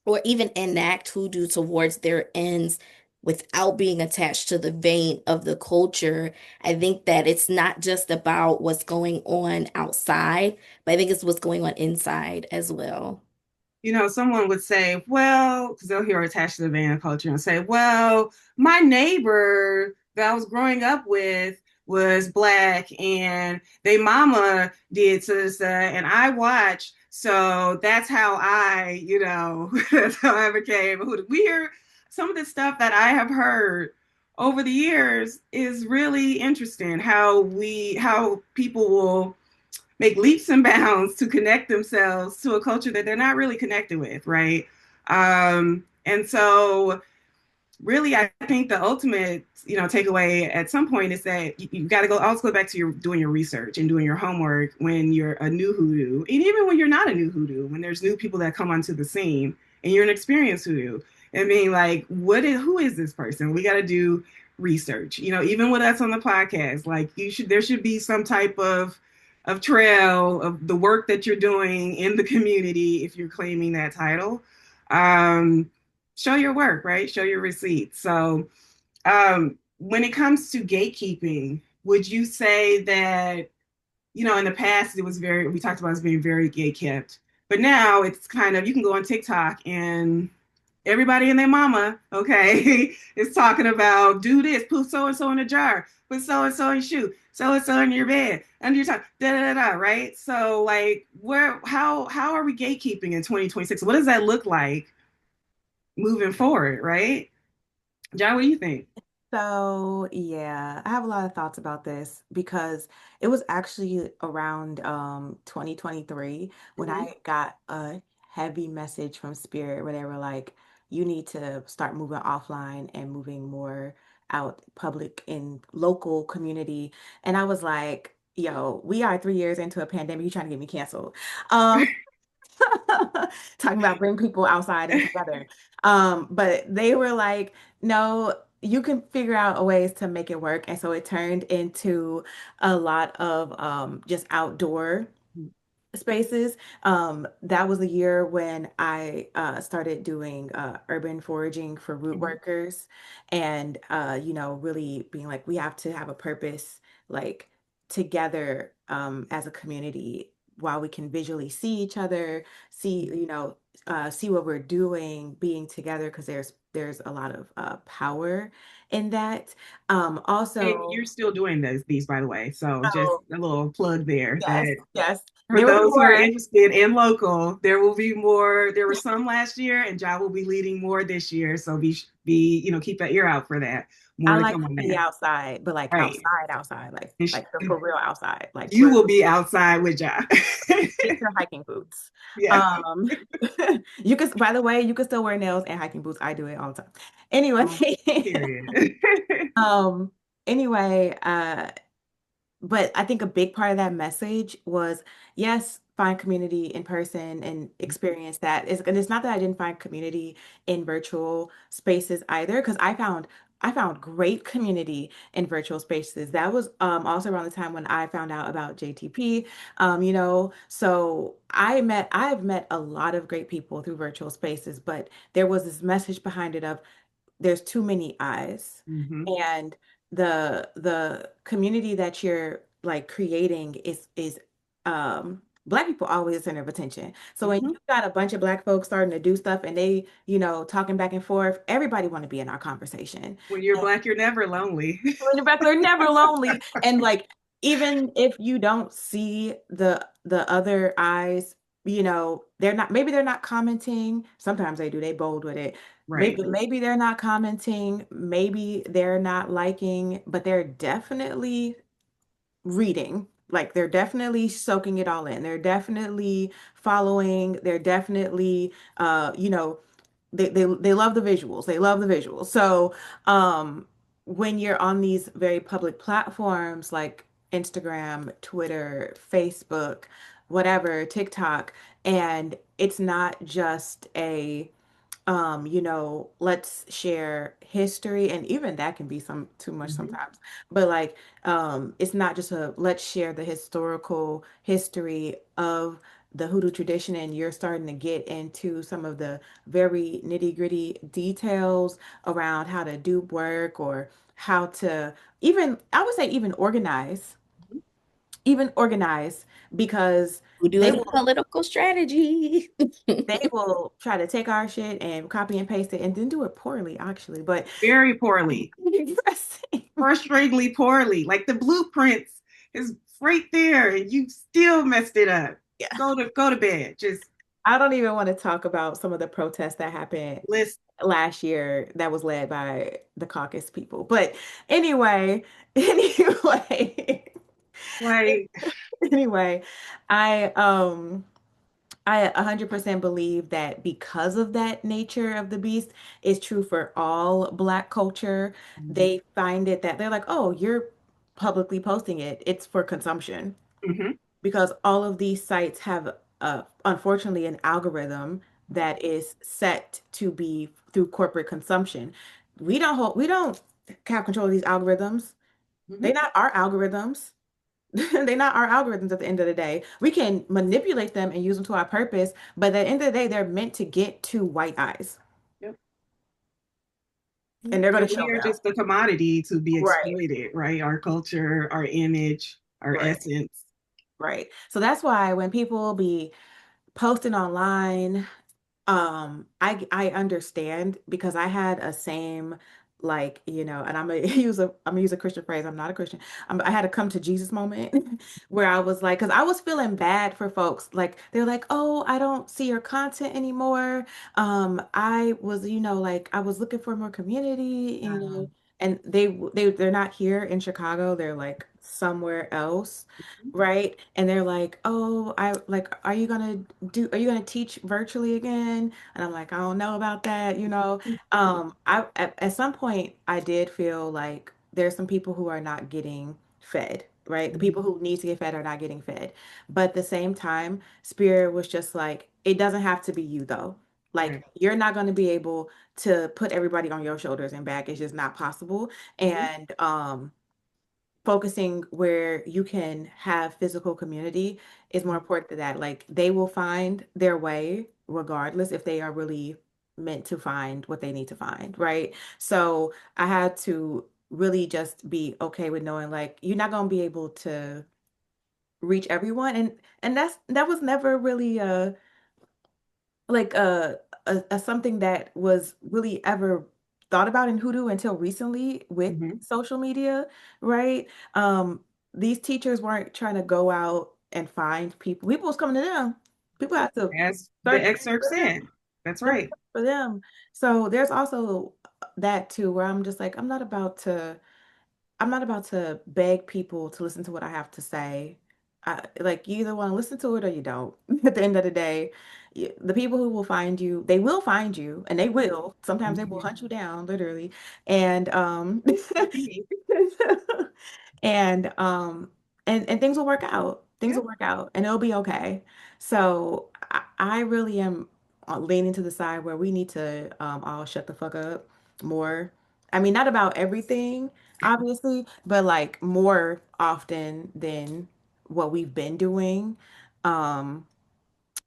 or even enact hoodoo towards their ends without being attached to the vein of the culture, I think that it's not just about what's going on outside, but I think it's what's going on inside as well. Someone would say, well, because they'll hear attached to the van culture and say, well, my neighbor that I was growing up with was black and they mama did so, and I watched. So that's how that's how I became who we hear some of the stuff that I have heard over the years is really interesting how people will make leaps and bounds to connect themselves to a culture that they're not really connected with, right? And so really I think the ultimate takeaway at some point is that you got to go back to your doing your research and doing your homework when you're a new hoodoo, and even when you're not a new hoodoo, when there's new people that come onto the scene and you're an experienced hoodoo. I mean, like, who is this person? We got to do research, even with us on the podcast. Like, there should be some type of trail of the work that you're doing in the community if you're claiming that title. um Show your work, right? Show your receipts. So, when it comes to gatekeeping, would you say that, in the past we talked about it being very gate kept, but now it's kind of, you can go on TikTok and everybody and their mama, okay, is talking about do this, put so and so in a jar, put so and so in shoe, so and so in your bed, under your tongue, da da da, right? So, like, how are we gatekeeping in 2026? What does that look like moving forward, right? John, what do you think? So, yeah, I have a lot of thoughts about this because it was actually around 2023 when Mm-hmm. I got a heavy message from Spirit where they were like, you need to start moving offline and moving more out public in local community. And I was like, yo, we are 3 years into a pandemic. You trying to get me canceled. Um, talking about bring people outside and together. But they were like, no, you can figure out a ways to make it work. And so it turned into a lot of just outdoor spaces. That was the year when I started doing urban foraging for root Mm-hmm. workers and, really being like, we have to have a purpose, like together as a community while we can visually see each other, see what we're doing, being together, because there's a lot of power in that. And Also, you're still doing these, by the way. So just oh, a little plug there yes, that yes, for there will be those who are more. interested in local, there will be more. There were some last year, and John will be leading more this year. So keep an ear out for that. More I to like come to on be that. outside, but like Right. outside, outside, And like the for real outside, like you where will be outside with John. get your hiking boots. Yeah. Um, you can, by the way, you can still wear nails and hiking boots. I do it all the time. Anyway, Period. um, anyway, but I think a big part of that message was yes, find community in person and experience that. And it's not that I didn't find community in virtual spaces either, because I found great community in virtual spaces. That was also around the time when I found out about JTP. So I've met a lot of great people through virtual spaces, but there was this message behind it of there's too many eyes. Hmm. And the community that you're like creating is Black people always the center of attention. So when Hmm. you got a bunch of Black folks starting to do stuff and they, talking back and forth, everybody want to be in our conversation. When you're Black, you're never lonely. When you're back, they're never lonely. And like, even if you don't see the other eyes, they're not, maybe they're not commenting. Sometimes they do, they bold with it. Right. Maybe they're not commenting, maybe they're not liking, but they're definitely reading. Like they're definitely soaking it all in. They're definitely following. They're definitely they love the visuals. They love the visuals. So when you're on these very public platforms like Instagram, Twitter, Facebook, whatever, TikTok, and it's not just a let's share history, and even that can be some too much Hmm. sometimes. But like, it's not just a let's share the historical history of the hoodoo tradition, and you're starting to get into some of the very nitty-gritty details around how to do work or how to even, I would say, even organize, because Who do they it in will political strategy? they will try to take our shit and copy and paste it and then do it poorly, actually. But Very poorly, interesting. frustratingly poorly. Like the blueprints is right there, and you still messed it up. Yeah. Go to bed. Just I don't even want to talk about some of the protests that happened list. last year that was led by the caucus people. But anyway, anyway, Like, anyway, I um I 100% believe that because of that nature of the beast is true for all Black culture. hmm. They find it that they're like, oh, you're publicly posting it. It's for consumption. Hmm. Because all of these sites have, unfortunately, an algorithm that is set to be through corporate consumption. We don't have control of these algorithms. They're Hmm. not our algorithms. They're not our algorithms at the end of the day. We can manipulate them and use them to our purpose, but at the end of the day, they're meant to get to white eyes, Yep. and they're going And to show we are them. just a commodity to be Right, exploited, right? Our culture, our image, our right, essence. right. So that's why when people be posting online, I understand, because I had a same, like, and I'm gonna use a Christian phrase. I'm not a Christian. I had a come to Jesus moment where I was like, because I was feeling bad for folks. Like they're like, oh, I don't see your content anymore. I was, like I was looking for more community, and they're not here in Chicago. They're like somewhere else. Right. And they're like, oh, are you gonna teach virtually again? And I'm like, I don't know about that, at some point I did feel like there's some people who are not getting fed, right? The people Mhm. who need to get fed are not getting fed. But at the same time, Spirit was just like, it doesn't have to be you though. Like Right. you're not going to be able to put everybody on your shoulders and back. It's just not possible. Mhm. And focusing where you can have physical community is more important than that. Like they will find their way regardless if they are really meant to find what they need to find, right? So I had to really just be okay with knowing like you're not going to be able to reach everyone, and that was never really like a something that was really ever thought about in Hoodoo until recently with Mhm. social media, right? Um, these teachers weren't trying to go out and find people. People was coming to them. People had to As the search excerpt for them. said. That's They would right. search for them. So there's also that too, where I'm just like, I'm not about to beg people to listen to what I have to say. Like you either want to listen to it or you don't. At the end of the day, the people who will find you, they will find you, and they will. Sometimes they will Mhm. hunt you down, literally. And Okay. and and things will work out. Things Yep. will work out, and it'll be okay. So I really am leaning to the side where we need to all shut the fuck up more. I mean, not about everything, obviously, but like more often than what we've been doing. Um,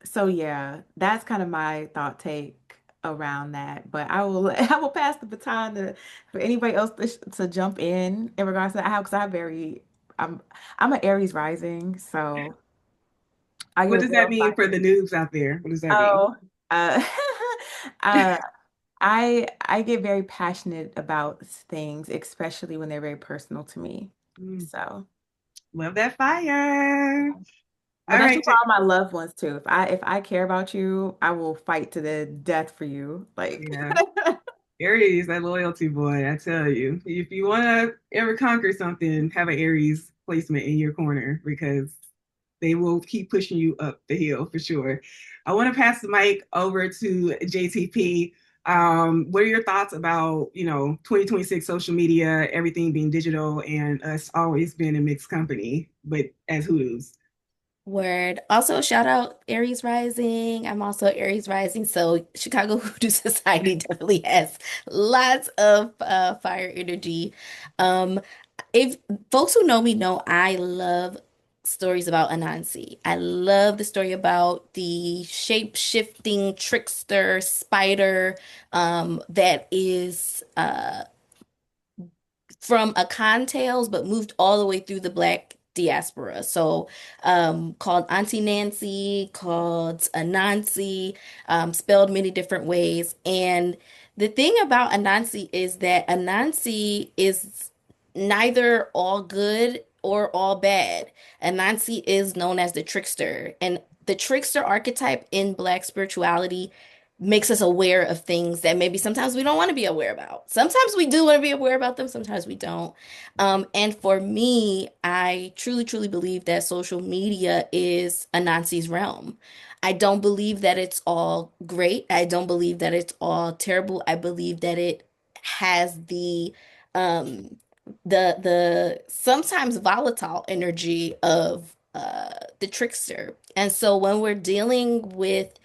so yeah, that's kind of my thought take around that. But I will I will pass the baton for anybody else to jump in regards to that how because I'm I'm an Aries rising, so I get What does that real mean for fire. the noobs out there? What does that mean? Oh, uh, uh, I get very passionate about things, especially when they're very personal to me. Mm, So, love that fire. but All that's true right. for all my loved ones too. If I care about you, I will fight to the death for you. Like, Yeah. Aries, that loyalty boy, I tell you. If you want to ever conquer something, have an Aries placement in your corner because they will keep pushing you up the hill for sure. I want to pass the mic over to JTP. What are your thoughts about, 2026 social media, everything being digital, and us always being a mixed company, but as Hoodoos? Word. Also, shout out Aries Rising. I'm also Aries Rising. So, Chicago Hoodoo Society definitely has lots of fire energy. Um, if folks who know me know, I love stories about Anansi. I love the story about the shape-shifting trickster spider that is from Akan Tales, but moved all the way through the Black diaspora. So, called Auntie Nancy, called Anansi, spelled many different ways. And the thing about Anansi is that Anansi is neither all good or all bad. Anansi is known as the trickster, and the trickster archetype in Black spirituality makes us aware of things that maybe sometimes we don't want to be aware about. Sometimes we do want to be aware about them, sometimes we don't. And for me, I truly, truly believe that social media is Anansi's realm. I don't believe that it's all great. I don't believe that it's all terrible. I believe that it has um the sometimes volatile energy of the trickster. And so when we're dealing with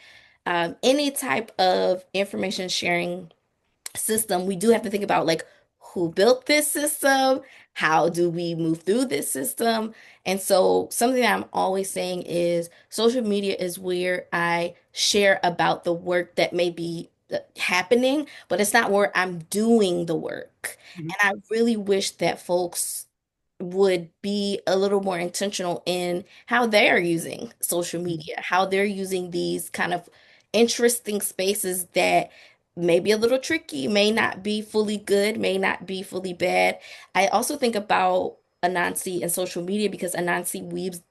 any type of information sharing system, we do have to think about like who built this system, how do we move through this system. And so something that I'm always saying is social media is where I share about the work that may be happening, but it's not where I'm doing the work. Mhm. And I really wish that folks would be a little more intentional in how they are using social media, how they're using these kind of interesting spaces that may be a little tricky, may not be fully good, may not be fully bad. I also think about Anansi and social media because Anansi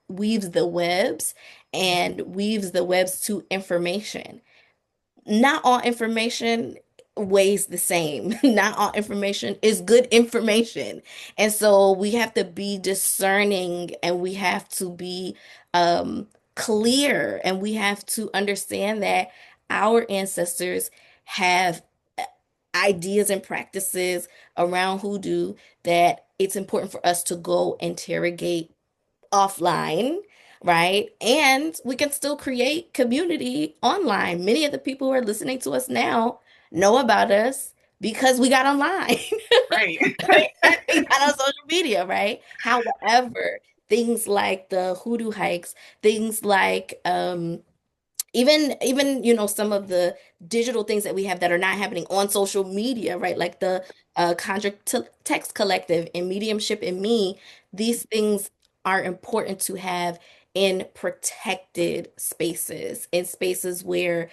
weaves the webs and weaves the webs to information. Not all information weighs the same. Not all information is good information. And so we have to be discerning and we have to be clear and we have to understand that our ancestors have ideas and practices around hoodoo that it's important for us to go interrogate offline, right? And we can still create community online. Many of the people who are listening to us now know about us because we got online. Right. We got on social media, right? However, things like the hoodoo hikes, things like even some of the digital things that we have that are not happening on social media, right, like the conjure text collective and mediumship and me, these things are important to have in protected spaces, in spaces where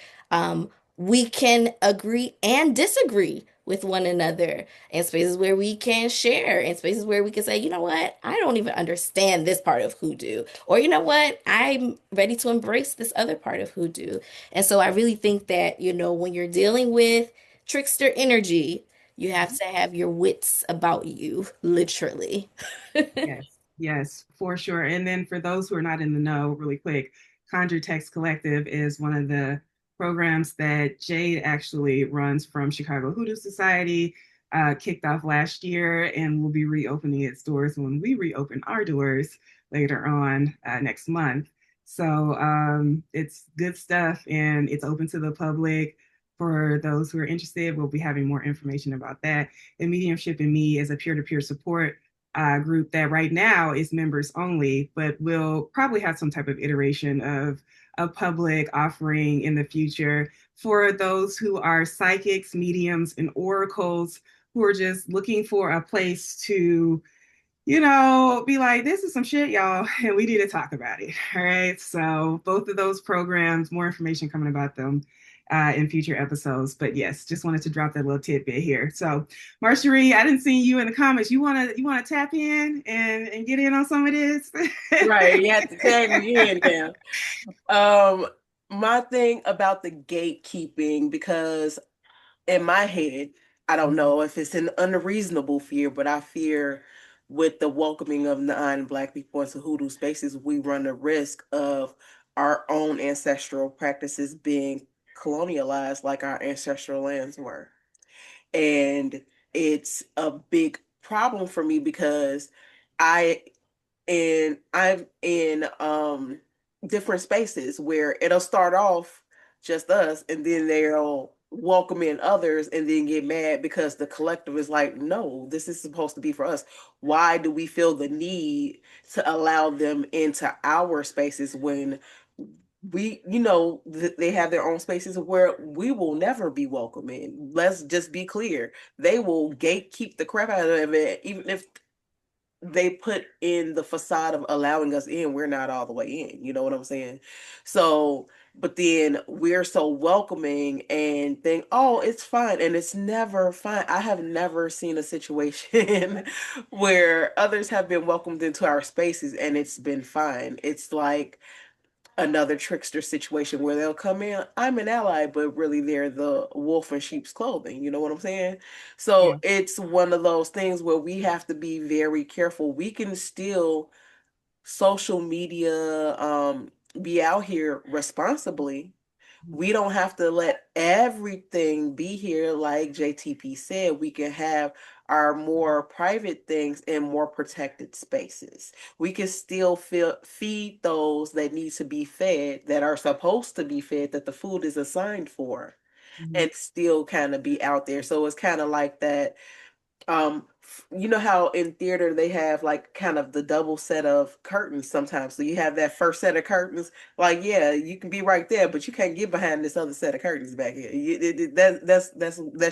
we can agree and disagree with one another, in spaces where we can share, in spaces where we can say, you know what, I don't even understand this part of hoodoo, or you know what, I'm ready to embrace this other part of hoodoo. And so I really think that, when you're dealing with trickster energy, you have to have your wits about you, literally. Yes, yes, for sure. And then for those who are not in the know, really quick, Conjure Text Collective is one of the programs that Jade actually runs from Chicago Hoodoo Society, kicked off last year, and will be reopening its doors when we reopen our doors later on next month. So it's good stuff and it's open to the public. For those who are interested, we'll be having more information about that. And Mediumship and Me is a peer to peer support group that right now is members only, but will probably have some type of iteration of a public offering in the future for those who are psychics, mediums, and oracles who are just looking for a place to be like, this is some shit, y'all, and we need to talk about it. All right. So, both of those programs, more information coming about them in future episodes. But yes, just wanted to drop that little tidbit here. So, Marcherie, I didn't see you in the comments. You wanna tap in and get in on some of this? Right, you have to tag me in now. Um, my thing about the gatekeeping, because in my head, I don't know if it's an unreasonable fear, but I fear with the welcoming of non-Black people into hoodoo spaces, we run the risk of our own ancestral practices being colonialized like our ancestral lands were. And it's a big problem for me because I I'm in different spaces where it'll start off just us and then they'll welcome in others and then get mad because the collective is like, no, this is supposed to be for us. Why do we feel the need to allow them into our spaces when they have their own spaces where we will never be welcome in? Let's just be clear. They will gatekeep the crap out of it, even if they put in the facade of allowing us in, we're not all the way in. You know what I'm saying? So, but then we're so welcoming and think, oh, it's fine. And it's never fine. I have never seen a situation where others have been welcomed into our spaces and it's been fine. It's like another trickster situation where they'll come in, I'm an ally, but really they're the wolf in sheep's clothing. You know what I'm saying? So Yeah. it's one of those things where we have to be very careful. We can still social media, be out here responsibly. We don't have to let everything be here. Like JTP said, we can have our more private things in more protected spaces. We can still feed those that need to be fed, that are supposed to be fed, that the food is assigned for, Mhm. and still kind of be out there. So it's kind of like that, you know how in theater they have like kind of the double set of curtains sometimes. So you have that first set of curtains, like, yeah, you can be right there, but you can't get behind this other set of curtains back here. That's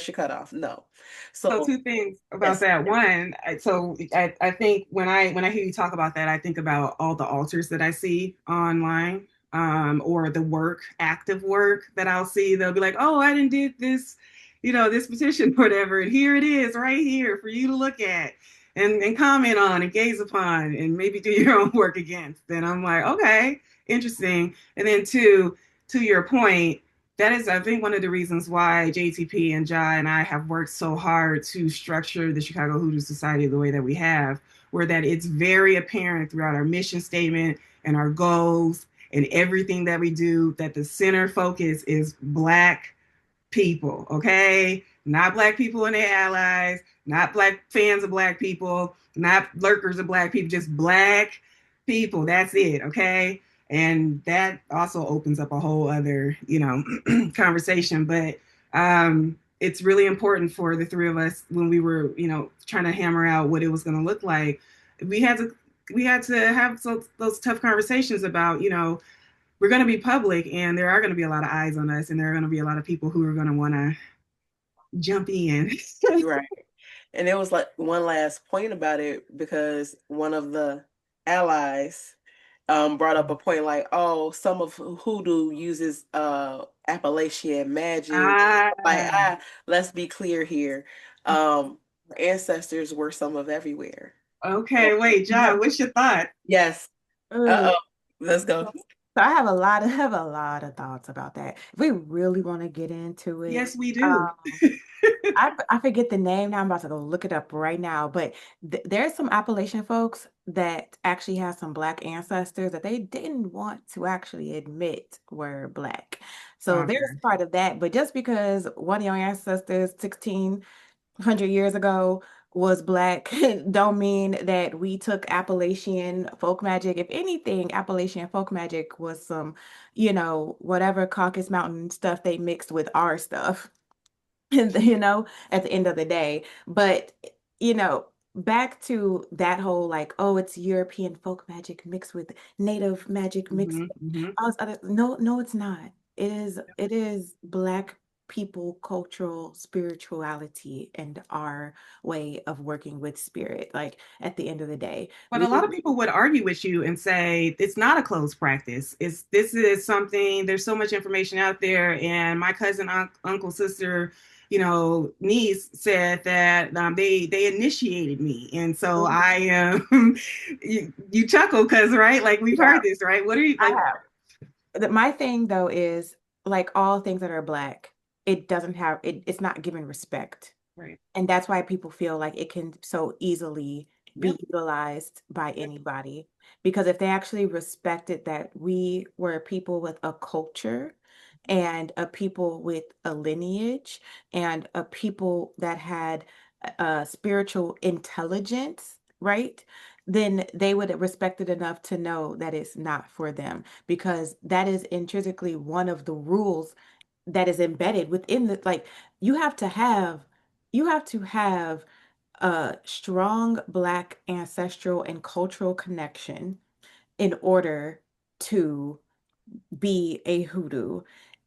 your cutoff. No. So So two things about yes. that. One, I think when I hear you talk about that, I think about all the altars that I see online, or the work, active work that I'll see. They'll be like, "Oh, I didn't did this, this petition, whatever, and here it is, right here for you to look at and comment on and gaze upon, and maybe do your own work against." Then I'm like, okay, interesting. And then two, to your point, that is, I think, one of the reasons why JTP and Jai and I have worked so hard to structure the Chicago Hoodoo Society the way that we have, where that it's very apparent throughout our mission statement and our goals and everything that we do that the center focus is Black people, okay? Not Black people and their allies, not Black fans of Black people, not lurkers of Black people, just Black people. That's it, okay? And that also opens up a whole other, conversation. But it's really important for the three of us when we were, trying to hammer out what it was going to look like. We had to we had to have those tough conversations about, we're going to be public and there are going to be a lot of eyes on us and there are going to be a lot of people who are going to want to jump in. Right. And it was like one last point about it because one of the allies brought up a point like, oh, some of hoodoo uses Appalachian magic. Like, Ah, let's be clear here. Our ancestors were some of everywhere. okay. So, Wait, John, what's your thought? yes. Ooh, Uh-oh. Let's go. so I have a lot of thoughts about that. If we really want to get into it, Yes, we do. I forget the name now. I'm about to go look it up right now. But there's some Appalachian folks that actually have some Black ancestors that they didn't want to actually admit were Black. So there's Okay. part of that. But just because one of your ancestors, 1,600 years ago, was Black, don't mean that we took Appalachian folk magic. If anything, Appalachian folk magic was some, whatever Caucasus Mountain stuff they mixed with our stuff. At the end of the day. But, you know, back to that whole like, oh, it's European folk magic mixed with native magic mixed Hmm. with Hmm. all this other. No, no, it's not. It is Black people cultural spirituality and our way of working with spirit. Like at the end of the day, But a lot of people would argue with you and say it's not a closed practice. It's this is something. There's so much information out there, and my cousin, uncle, sister, niece said that they initiated me, and so Mhm. I am. You chuckle because right, like we've Yeah, heard this, right? What are you I like? have. My thing though is like all things that are Black, it doesn't have it's not given respect. Right. And that's why people feel like it can so easily be Yep. utilized by Yep. anybody. Because if they actually respected that we were people with a culture and a people with a lineage and a people that had spiritual intelligence, right? Then they would respect it enough to know that it's not for them because that is intrinsically one of the rules that is embedded within the like you have to have you have to have a strong Black ancestral and cultural connection in order to be a hoodoo.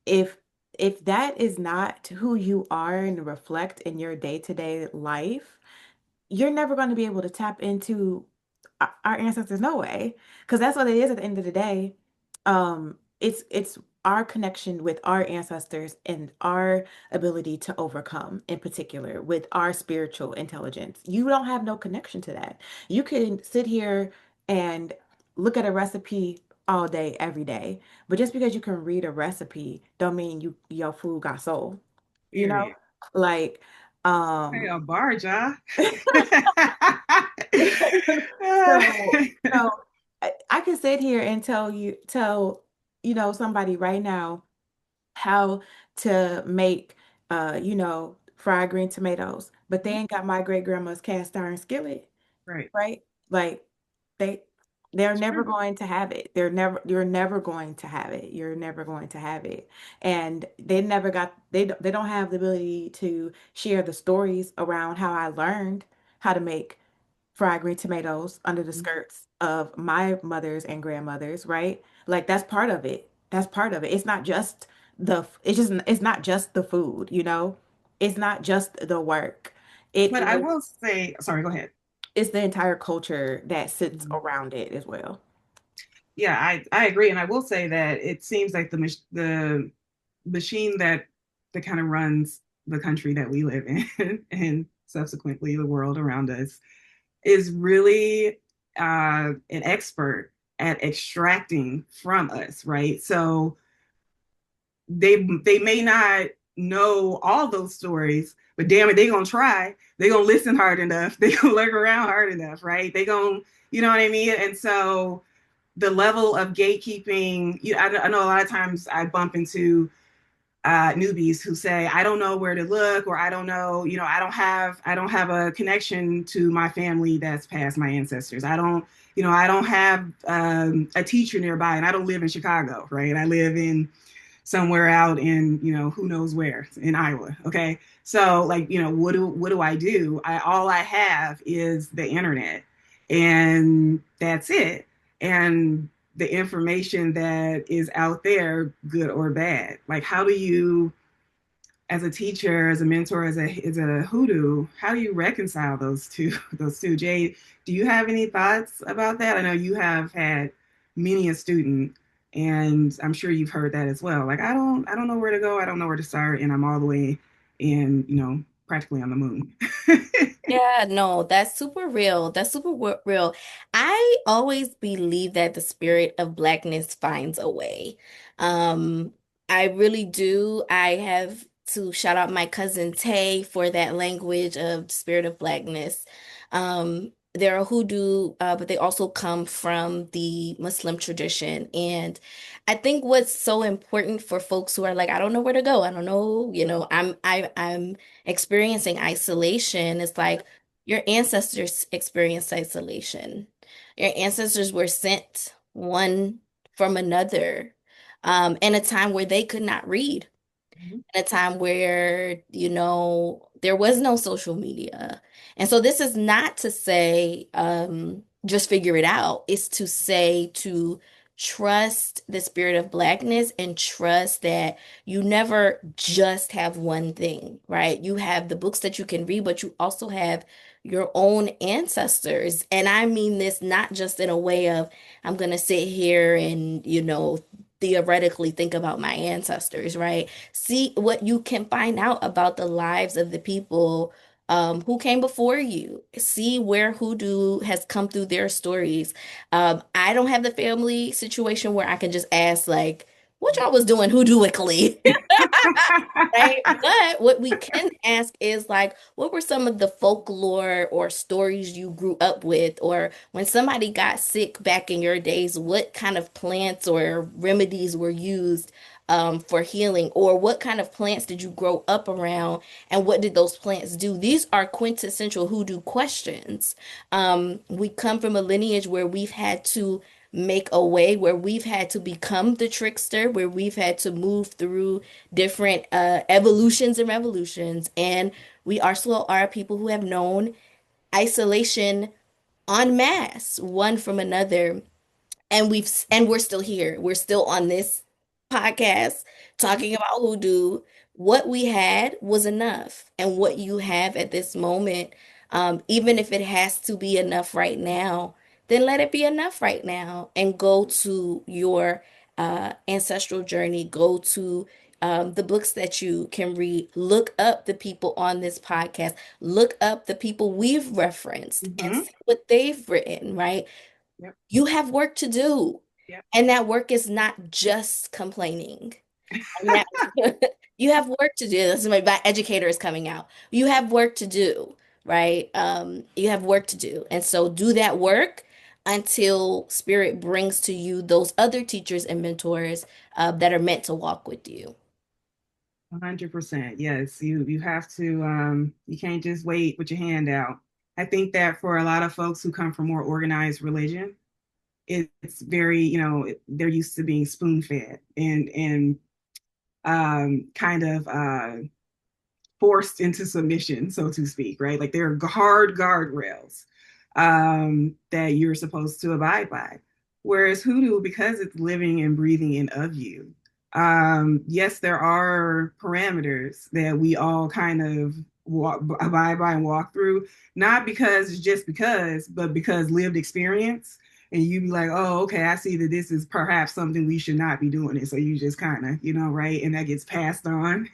If if that is not who you are and reflect in your day-to-day life, you're never going to be able to tap into our ancestors no way because that's what it is at the end of the day. It's our connection with our ancestors and our ability to overcome in particular with our spiritual intelligence. You don't have no connection to that. You can sit here and look at a recipe all day every day, but just because you can read a recipe don't mean your food got soul, you know. Period. Like Hey, um a bar, ja. so I can sit here and tell somebody right now how to make fried green tomatoes, but they ain't got my great grandma's cast iron skillet, Right. right? Like they they're It's never true. going to have it. You're never going to have it. You're never going to have it. And they don't have the ability to share the stories around how I learned how to make fried green tomatoes under the skirts of my mothers and grandmothers, right? Like that's part of it. That's part of it. It's not just the food, you know? It's not just the work. It But I is will say, sorry, go ahead. it's the entire culture that sits Mhm. around it as well. Yeah, I agree, and I will say that it seems like the machine that kind of runs the country that we live in and subsequently the world around us is really an expert at extracting from us, right? So they may not know all those stories, but damn it, they gonna try. They gonna listen hard enough. They gonna lurk around hard enough, right? They gonna, you know what I mean? And so the level of gatekeeping, I know a lot of times I bump into newbies who say I don't know where to look, or I don't know, I don't have a connection to my family that's past my ancestors. I don't have a teacher nearby, and I don't live in Chicago, right? I live in somewhere out in who knows where in Iowa. Okay, so like what do I do? All I have is the internet, and that's it. And the information that is out there, good or bad. Like how do you, as a teacher, as a mentor, as a hoodoo, how do you reconcile those two? Those two. Jay, do you have any thoughts about that? I know you have had many a student, and I'm sure you've heard that as well. Like I don't know where to go. I don't know where to start, and I'm all the way in, practically on the moon. Yeah, no, that's super real. That's super real. I always believe that the spirit of blackness finds a way. Um, I really do. I have to shout out my cousin Tay for that language of spirit of blackness. They're a hoodoo, but they also come from the Muslim tradition. And I think what's so important for folks who are like, I don't know where to go. I don't know, I'm experiencing isolation. It's like your ancestors experienced isolation. Your ancestors were sent one from another, in a time where they could not read, in a time where, there was no social media. And so this is not to say just figure it out. It's to say to trust the spirit of Blackness and trust that you never just have one thing, right? You have the books that you can read, but you also have your own ancestors. And I mean this not just in a way of I'm going to sit here and, theoretically think about my ancestors, right? See what you can find out about the lives of the people who came before you. See where hoodoo has come through their stories. I don't have the family situation where I can just ask, like, what y'all was doing hoodooically. Right? But what we can ask is like, what were some of the folklore or stories you grew up with? Or when somebody got sick back in your days, what kind of plants or remedies were used for healing? Or what kind of plants did you grow up around? And what did those plants do? These are quintessential hoodoo questions. We come from a lineage where we've had to make a way, where we've had to become the trickster, where we've had to move through different evolutions and revolutions. And we also are people who have known isolation en masse, one from another. And we're still here. We're still on this podcast talking about hoodoo. What we had was enough. And what you have at this moment, even if it has to be enough right now, then let it be enough right now and go to your ancestral journey. Go to the books that you can read. Look up the people on this podcast. Look up the people we've referenced and Hmm. see what they've written, right? Yep. You have work to do. Yep. And that work is not just complaining. And that you have work to do. That's my educator is coming out. You have work to do, right? You have work to do. And so do that work until Spirit brings to you those other teachers and mentors that are meant to walk with you. 100%. Yes, you have to you can't just wait with your hand out. I think that for a lot of folks who come from more organized religion, it's very, they're used to being spoon-fed and kind of forced into submission, so to speak, right? Like there are hard guardrails that you're supposed to abide by. Whereas hoodoo, because it's living and breathing in of you, yes, there are parameters that we all kind of abide by and walk through, not because it's just because, but because lived experience. And you be like, oh, okay, I see that this is perhaps something we should not be doing. And so you just kind of, right. And that gets passed on.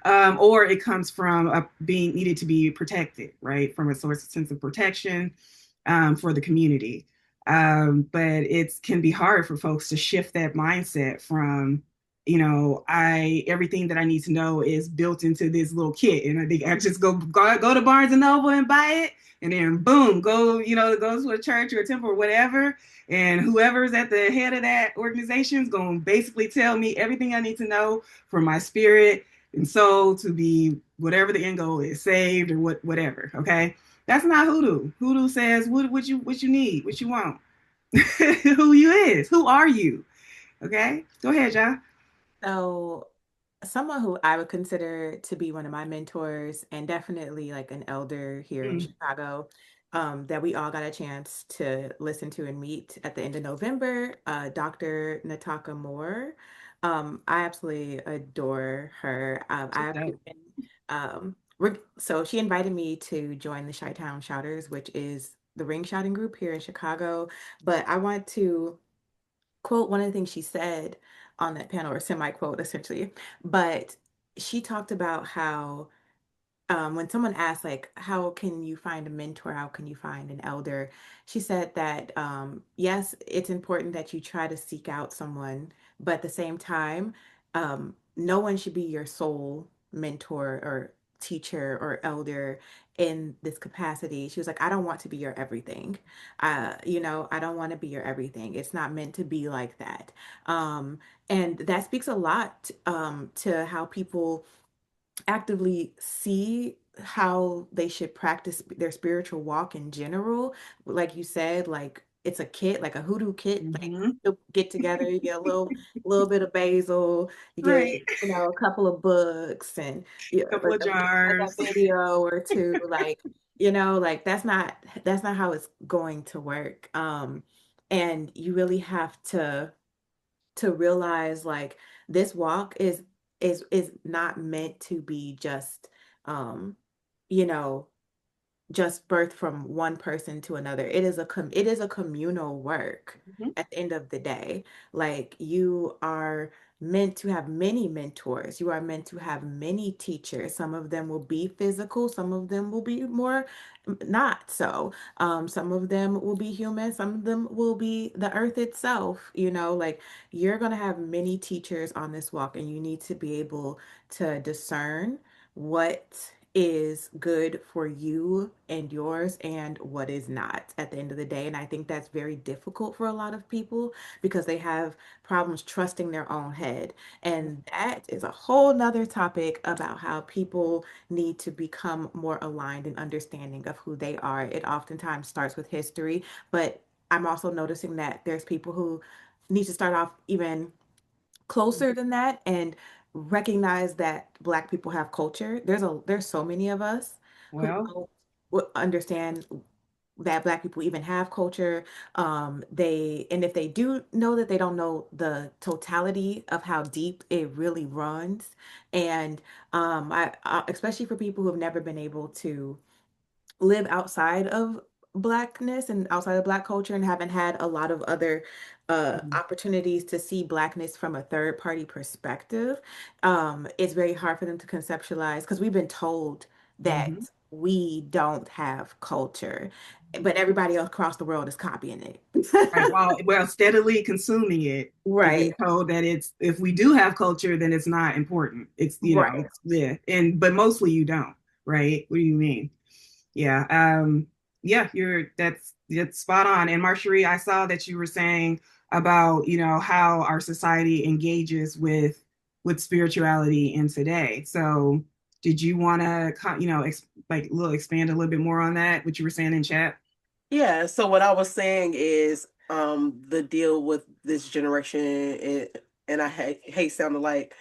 Or it comes from being needed to be protected, right? From a source of sense of protection for the community. But it can be hard for folks to shift that mindset from, I everything that I need to know is built into this little kit, and I think I just go to Barnes and Noble and buy it, and then boom, go to a church or a temple or whatever, and whoever's at the head of that organization is going to basically tell me everything I need to know for my spirit and soul to be whatever the end goal is, saved or whatever. Okay, that's not hoodoo. Hoodoo says what you need, what you want, who you is, who are you. Okay, go ahead, John. So, someone who I would consider to be one of my mentors and definitely like an elder here in Mm, Chicago, that we all got a chance to listen to and meet at the end of November, Dr. Nataka Moore. I absolutely adore her. she's I've dope. given, so she invited me to join the Chi-Town Shouters, which is the ring shouting group here in Chicago. But I want to quote one of the things she said on that panel, or semi-quote essentially. But she talked about how when someone asked, like, how can you find a mentor? How can you find an elder? She said that, yes, it's important that you try to seek out someone, but at the same time, no one should be your sole mentor or teacher or elder in this capacity. She was like, I don't want to be your everything. I don't want to be your everything. It's not meant to be like that. Um, and that speaks a lot to how people actively see how they should practice their spiritual walk in general. Like you said, like it's a kit, like a hoodoo kit. Like Hmm. you'll get together, you get a little bit of basil, you get, Right. a couple of books and Couple like of a jars. video or two, like, like that's not how it's going to work. And you really have to realize like this walk is not meant to be just um you know just birth from one person to another. It is a communal work Mhm. at the end of the day. Like you are meant to have many mentors. You are meant to have many teachers. Some of them will be physical, some of them will be more not so. Some of them will be human, some of them will be the earth itself. Like you're gonna have many teachers on this walk, and you need to be able to discern what is good for you and yours and what is not at the end of the day. And I think that's very difficult for a lot of people because they have problems trusting their own head. And that is a whole nother topic about how people need to become more aligned and understanding of who they are. It oftentimes starts with history, but I'm also noticing that there's people who need to start off even closer than that and recognize that Black people have culture. There's so many of us who Well, don't understand that Black people even have culture. And if they do know that, they don't know the totality of how deep it really runs. And especially for people who have never been able to live outside of Blackness and outside of Black culture and haven't had a lot of other opportunities to see Blackness from a third party perspective, it's very hard for them to conceptualize because we've been told mhm. that we don't have culture, but everybody else across the world is copying Right. it. Well, steadily consuming it, we're Right, being told that it's if we do have culture, then it's not important. It's right. it's yeah, and but mostly you don't, right? What do you mean? Yeah. Yeah, that's spot on. And Marcherie, I saw that you were saying about, how our society engages with spirituality in today. So did you want to, expand a little bit more on that, what you were saying in chat? Yeah, so what I was saying is the deal with this generation, and I hate sounding like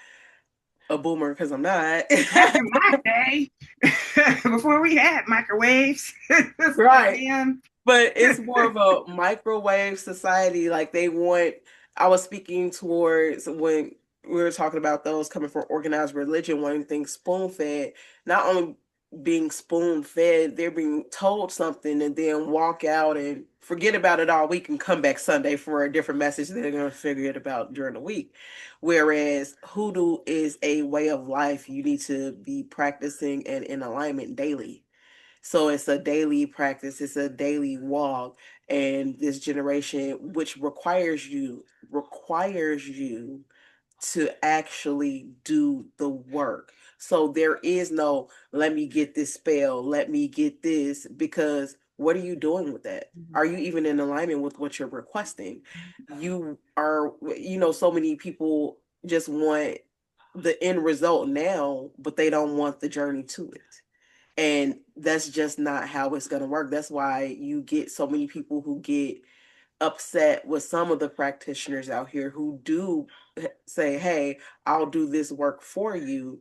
a boomer because I'm not. Back in my day, before we had microwaves, like, Right. man. But it's more of a microwave society. Like I was speaking towards when we were talking about those coming from organized religion, wanting things spoon fed. Not only being spoon fed, they're being told something and then walk out and forget about it all week and come back Sunday for a different message that they're going to figure it about during the week. Whereas hoodoo is a way of life you need to be practicing and in alignment daily. So it's a daily practice, it's a daily walk, and this generation, which requires you to actually do the work. So there is no, let me get this spell, let me get this, because what are you doing with that? Are you even in alignment with what you're requesting? You are, so many people just want the end result now, but they don't want the journey to it. And that's just not how it's going to work. That's why you get so many people who get upset with some of the practitioners out here who do say, hey, I'll do this work for you,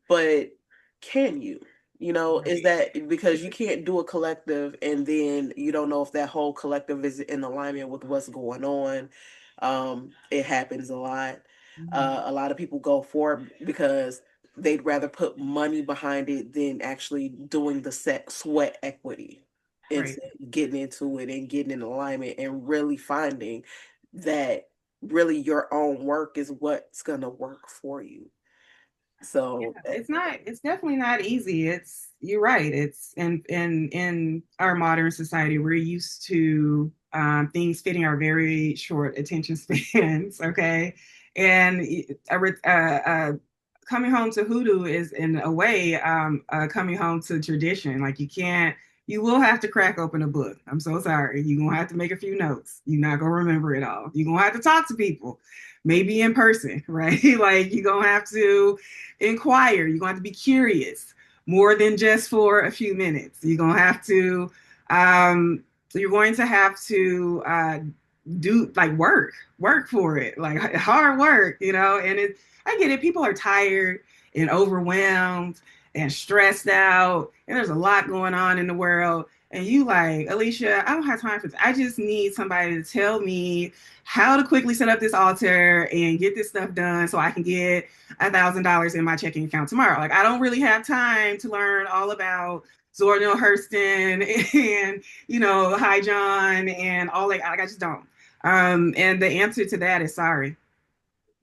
but can you? Is Right. that because you can't do a collective and then you don't know if that whole collective is in alignment with what's going on? It happens a lot. Mhm. A lot of people go for it because they'd rather put money behind it than actually doing the sweat equity and Right. getting into it and getting in alignment and really finding that really your own work is what's going to work for you. Yeah, So it's definitely not easy. You're right. It's in our modern society, we're used to things fitting our very short attention spans. Okay. And coming home to hoodoo is in a way coming home to tradition. Like you will have to crack open a book. I'm so sorry. You're gonna have to make a few notes. You're not gonna remember it all. You're gonna have to talk to people, maybe in person, right? Like you're gonna have to inquire. You're going to be curious more than just for a few minutes. You're going to have to um, So you're going to have to do like work for it, like hard work, And I get it. People are tired and overwhelmed and stressed out, and there's a lot going on in the world. And you like, Alisha, I don't have time for this. I just need somebody to tell me how to quickly set up this altar and get this stuff done so I can get $1,000 in my checking account tomorrow. Like, I don't really have time to learn all about Zora Neale Hurston and Hi John and all that. I just don't. And the answer to that is sorry.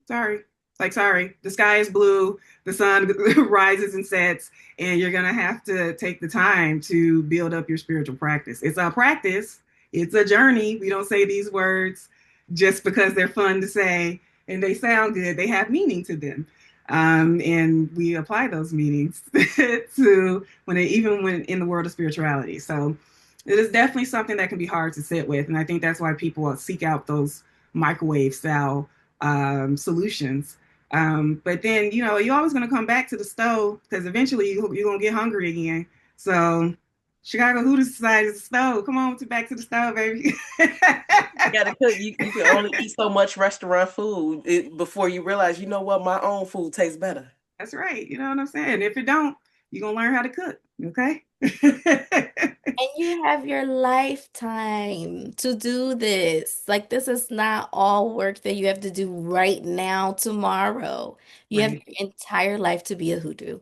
Sorry. Like, sorry. The sky is blue, the sun rises and sets, and you're going to have to take the time to build up your spiritual practice. It's a practice, it's a journey. We don't say these words just because they're fun to say and they sound good, they have meaning to them. And we apply those meanings to even when in the world of spirituality. So it is definitely something that can be hard to sit with. And I think that's why people seek out those microwave style solutions. But then, you're always going to come back to the stove because eventually you're going to get hungry again. So, Chicago Hoodoo Society is the stove. Come on back to the stove, baby. You gotta cook. You can only eat so much restaurant food before you realize, you know what, my own food tastes better. That's right. You know what I'm saying? If it don't, you're going to learn how to cook. Okay. And you have your lifetime to do this. Like, this is not all work that you have to do right now, tomorrow. You have Right. your entire life to be a hoodoo.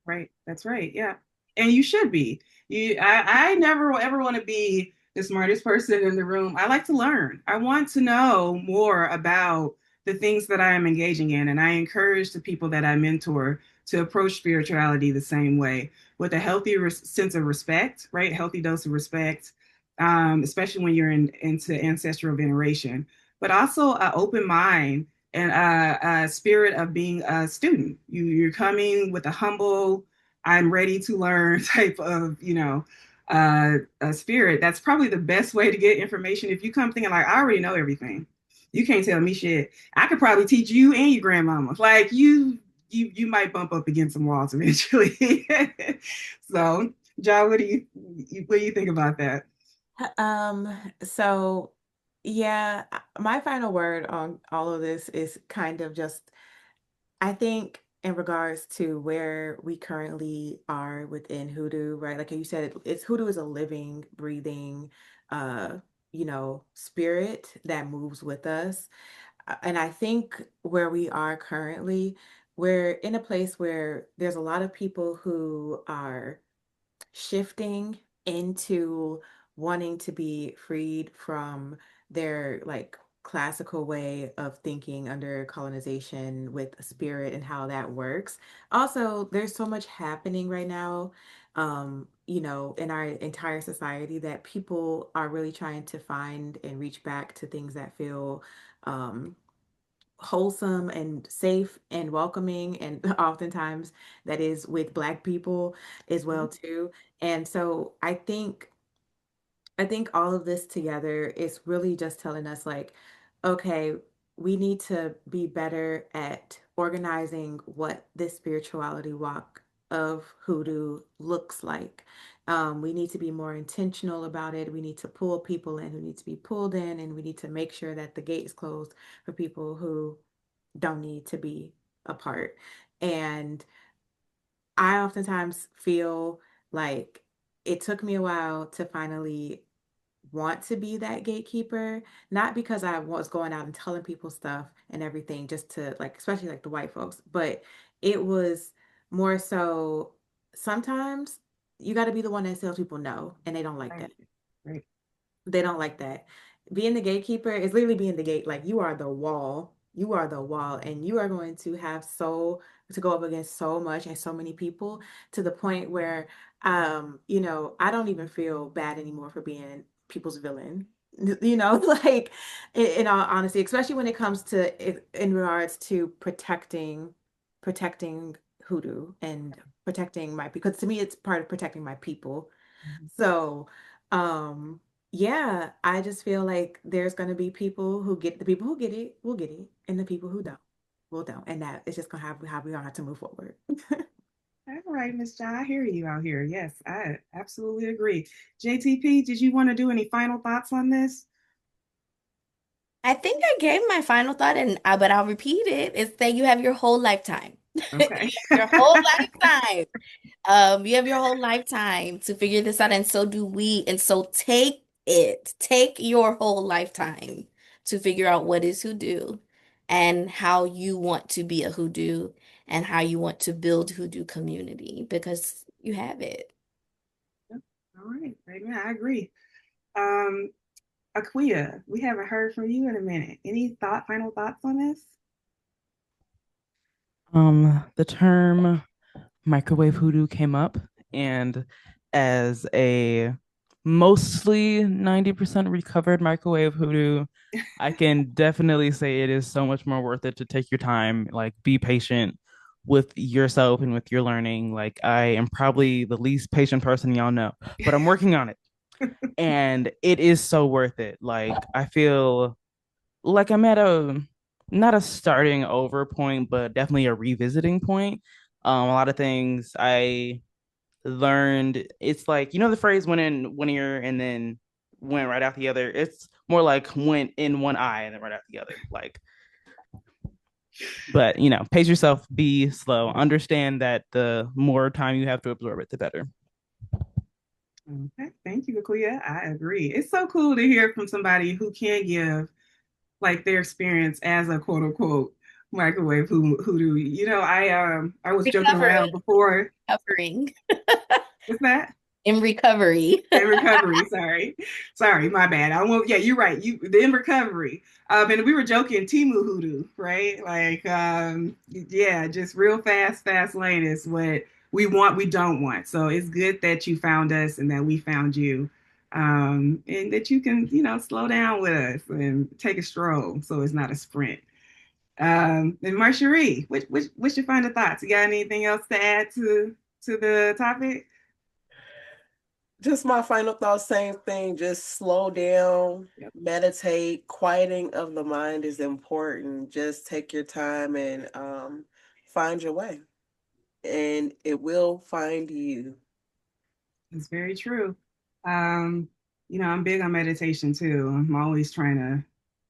Right. That's right. Yeah. And you should be. I never will ever want to be the smartest person in the room. I like to learn. I want to know more about the things that I am engaging in. And I encourage the people that I mentor to approach spirituality the same way with a healthy sense of respect, right? Healthy dose of respect, especially when you're into ancestral veneration, but also an open mind and a spirit of being a student. You're coming with a humble, I'm ready to learn type of, a spirit. That's probably the best way to get information. If you come thinking like, I already know everything, you can't tell me shit. I could probably teach you and your grandmama. Like you might bump up against some walls eventually. So, John, what do you think about that? So yeah, my final word on all of this is kind of just, I think in regards to where we currently are within hoodoo, right? Like you said, it's hoodoo is a living, breathing, uh, spirit that moves with us. And I think where we are currently, we're in a place where there's a lot of people who are shifting into wanting to be freed from their like classical way of thinking under colonization with spirit and how that works. Also, there's so much happening right now, in our entire society that people are really trying to find and reach back to things that feel wholesome and safe and welcoming, and oftentimes that is with Black people as well too. And so I think all of this together is really just telling us like, okay, we need to be better at organizing what this spirituality walk of hoodoo looks like. We need to be more intentional about it. We need to pull people in who need to be pulled in, and we need to make sure that the gate is closed for people who don't need to be a part. And I oftentimes feel like it took me a while to finally want to be that gatekeeper, not because I was going out and telling people stuff and everything just to like, especially like the white folks, but it was more so sometimes you got to be the one that tells people no, and they don't like Right. that. Right. They don't like that. Being the gatekeeper is literally being the gate. Like you are the wall. You are the wall, and you are going to have to go up against so much and so many people to the point where, I don't even feel bad anymore for being people's villain. Like in all honesty, especially when it comes to in regards to protecting hoodoo and protecting my, because to me it's part of protecting my people. Mhm. So, yeah, I just feel like there's going to be people who get, the people who get it will get it, and the people who don't will don't, and that it's just gonna have how we gonna have to move forward. All right, Miss John, I hear you out here. Yes, I absolutely agree. JTP, did you want to do any final thoughts on this? I think I gave my final thought, and but I'll repeat it. It's that you have your whole lifetime. Okay. Your whole lifetime. You have your whole lifetime to figure this out, and so do we. And so take it. Take your whole lifetime to figure out what is hoodoo and how you want to be a hoodoo and how you want to build hoodoo community because you have it. All right. Amen. I agree. Um, Aquia, we haven't heard from you in a minute. Any final thoughts on this? The term microwave hoodoo came up, and as a mostly 90% recovered microwave hoodoo, I can definitely say it is so much more worth it to take your time, like be patient with yourself and with your learning. Like I am probably the least patient person y'all know, but I'm working on it. And it is so worth it. Like I feel like I'm at a not a starting over point, but definitely a revisiting point. A lot of things I learned. It's like you know the phrase "went in one ear and then went right out the other." It's more like went in one eye and then right out the other. Like, but pace yourself, be slow, understand that the more time you have to absorb it, the better. Okay, thank you, Aquia. I agree. It's so cool to hear from somebody who can give like their experience as a quote unquote microwave hoodoo. I was joking Recovering, around before. recovering, What's that? in recovery. In recovery, sorry, my bad. I won't. Yeah, you're right. You the in recovery. And we were joking Temu hoodoo, right? Like, yeah, just real fast lane is what we want. We don't want. So it's good that you found us and that we found you, and that you can, slow down with us and take a stroll. So it's not a sprint. And Marcherie, what's your final thoughts? You got anything else to add to the topic? Just my final thought, same thing. Just slow down, Yep. meditate. Quieting of the mind is important. Just take your time and find your way, and it will find you. It's very true. Um, I'm big on meditation too. I'm always trying to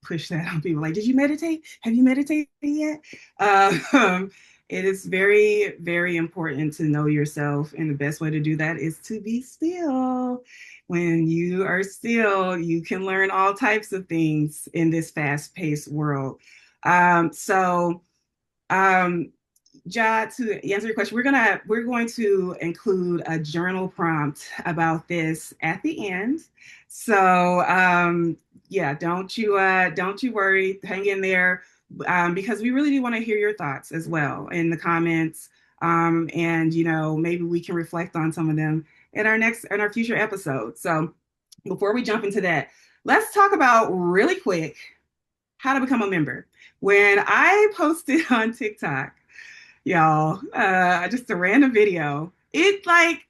push that on people. Like, did you meditate? Have you meditated yet? Um, it is very, very important to know yourself, and the best way to do that is to be still. When you are still, you can learn all types of things in this fast-paced world. So um, Ja, to answer your question, we're going to include a journal prompt about this at the end. So yeah, don't you worry, hang in there, because we really do want to hear your thoughts as well in the comments, and maybe we can reflect on some of them in our future episodes. So before we jump into that, let's talk about really quick how to become a member. When I posted on TikTok, y'all, just a random video. It like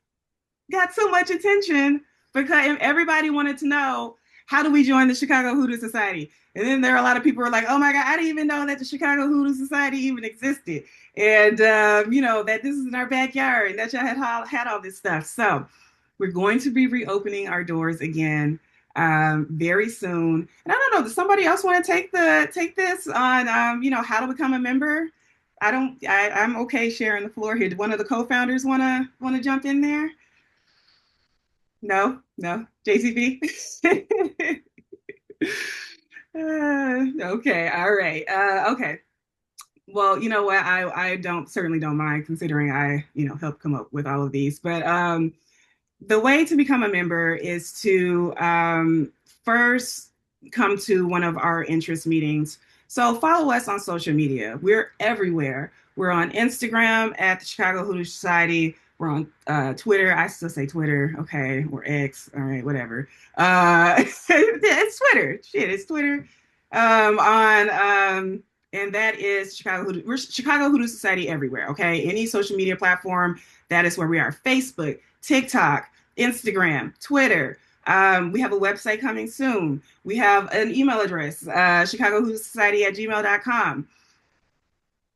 got so much attention because everybody wanted to know how do we join the Chicago Hoodoo Society. And then there are a lot of people who are like, oh my God, I didn't even know that the Chicago Hoodoo Society even existed. And, that this is in our backyard and that y'all had all this stuff. So we're going to be reopening our doors again very soon. And I don't know, does somebody else want to take this on, how to become a member? I'm okay sharing the floor here. Do one of the co-founders wanna jump in there? No, JCB. Okay, all right. Okay. Well, you know what? I don't certainly don't mind considering I helped come up with all of these. But the way to become a member is to first come to one of our interest meetings. So follow us on social media. We're everywhere. We're on Instagram at the Chicago Hoodoo Society. We're on Twitter. I still say Twitter. Okay, or X. All right, whatever. It's Twitter. Shit, it's Twitter. On And that is Chicago Hoodoo. We're Chicago Hoodoo Society everywhere. Okay, any social media platform, that is where we are. Facebook, TikTok, Instagram, Twitter. We have a website coming soon. We have an email address, Chicago Hoodoo Society at gmail.com.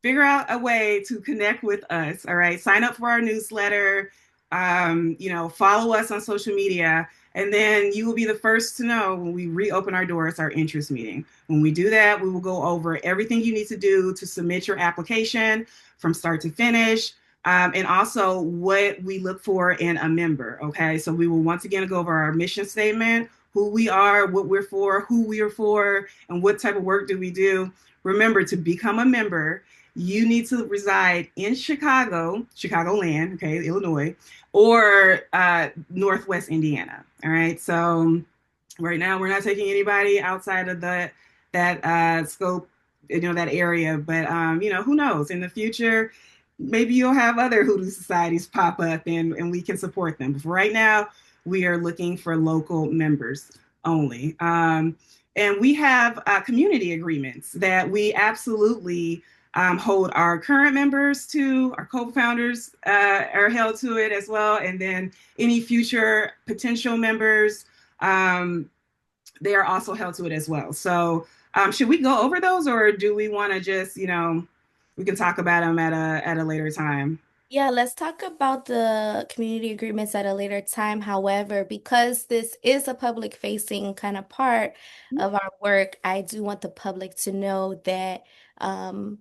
figure out a way to connect with us. All right. Sign up for our newsletter. Follow us on social media. And then you will be the first to know when we reopen our doors, our interest meeting. When we do that, we will go over everything you need to do to submit your application from start to finish. And also what we look for in a member. Okay. So we will once again go over our mission statement, who we are, what we're for, who we are for, and what type of work do we do. Remember, to become a member, you need to reside in Chicago, Chicagoland, okay, Illinois, or Northwest Indiana. All right. So right now we're not taking anybody outside of that scope, that area. But who knows? In the future, maybe you'll have other hoodoo societies pop up and we can support them. But for right now, we are looking for local members only. And we have community agreements that we absolutely hold our current members to, our co-founders are held to it as well, and then any future potential members, they are also held to it as well. So should we go over those, or do we want to just, we can talk about them at a later time? Yeah, let's talk about the community agreements at a later time. However, because this is a public facing kind of part of our work, I do want the public to know that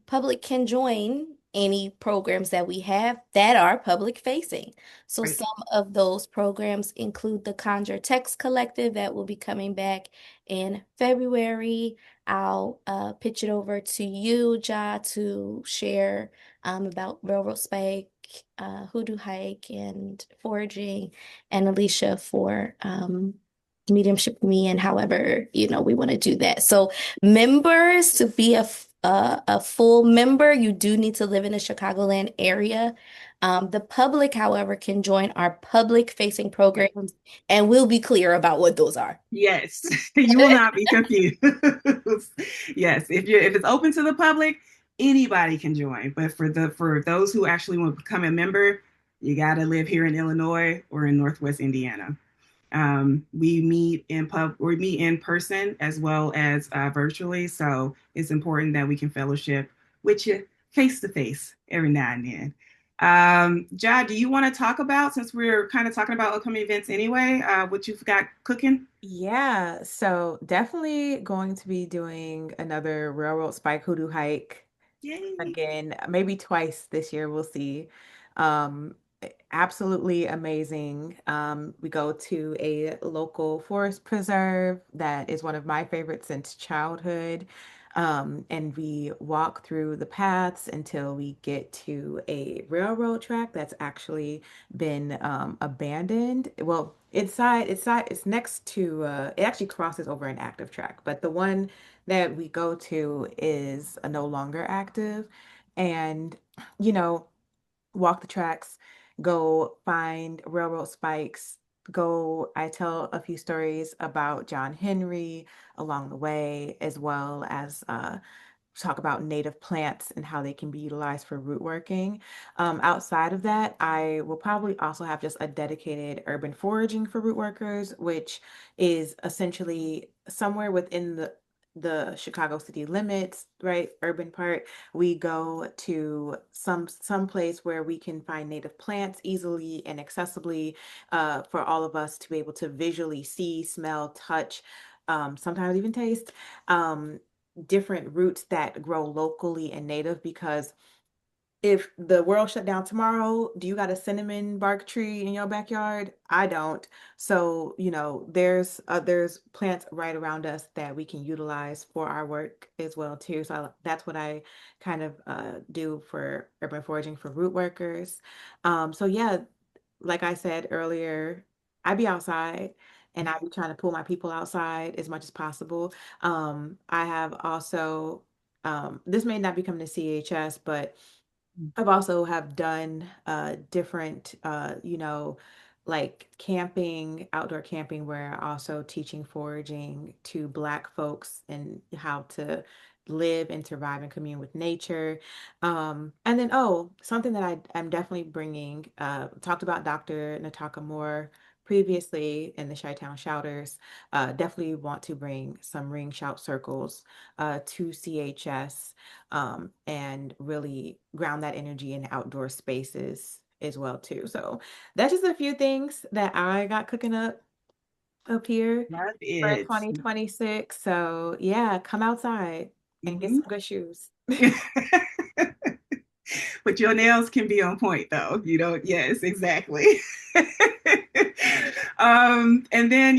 public can join any programs that we have that are public facing. So Right. some of those programs include the Conjure Text Collective that will be coming back in February. I'll pitch it over to you, Ja, to share about Railroad Spike, Hoodoo Hike, and foraging, and Alicia for mediumship me and however we want to do that. So members, to be a full member, you do need to live in the Chicagoland area. The public, however, can join our public facing programs, and we'll be clear about what those are. Yes, you will not be confused. Yes, if it's open to the public, anybody can join. But for those who actually want to become a member, you got to live here in Illinois or in Northwest Indiana. We meet in person as well as virtually. So it's important that we can fellowship with you face to face every now and then. Ja, do you want to talk about, since we're kind of talking about upcoming events anyway, what you've got cooking? Yeah, so definitely going to be doing another Railroad Spike Hoodoo hike Yay! again, maybe twice this year. We'll see. Um, Absolutely amazing. We go to a local forest preserve that is one of my favorites since childhood. And we walk through the paths until we get to a railroad track that's actually been abandoned. Well, it's next to, it actually crosses over an active track, but the one that we go to is no longer active. And, you know, walk the tracks, go find railroad spikes, I tell a few stories about John Henry along the way, as well as talk about native plants and how they can be utilized for root working. Outside of that, I will probably also have just a dedicated urban foraging for root workers, which is essentially somewhere within the Chicago city limits, right? Urban part. We go to some place where we can find native plants easily and accessibly for all of us to be able to visually see, smell, touch, sometimes even taste. Different roots that grow locally and native, because if the world shut down tomorrow, do you got a cinnamon bark tree in your backyard? I don't. So, there's plants right around us that we can utilize for our work as well too. So that's what I kind of do for urban foraging for root workers. So yeah, like I said earlier, I be outside and I be trying to pull my people outside as much as possible. I have also, this may not become the CHS, but I've also have done different like camping, outdoor camping, where also teaching foraging to Black folks and how to live and survive and commune with nature. And then, oh, something that I'm definitely bringing, talked about Dr. Nataka Moore previously in the Chi-Town Shouters. Definitely want to bring some ring shout circles to CHS, and really ground that energy in outdoor spaces as well too. So that's just a few things that I got cooking up here Love for it. 2026. So yeah, come outside and get Mhm. some good shoes. But your nails can be on point though. You know, yes, exactly. And then,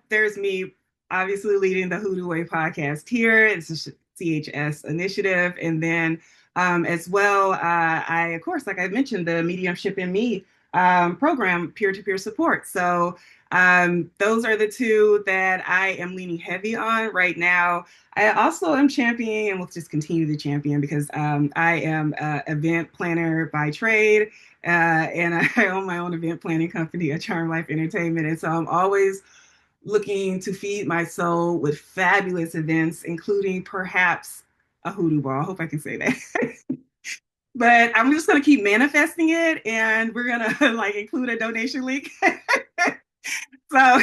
there's me obviously leading the Hoodoo Way podcast here. It's a CHS initiative. And then as well, I, of course, like I mentioned, the Mediumship in Me program, peer to peer support. So those are the two that I am leaning heavy on right now. I also am championing and will just continue to champion because I am an event planner by trade, and I own my own event planning company, a Charm Life Entertainment. And so I'm always looking to feed my soul with fabulous events, including perhaps a hoodoo ball. I hope I can say that. But I'm just going to keep manifesting it, and we're going to like include a donation link. So,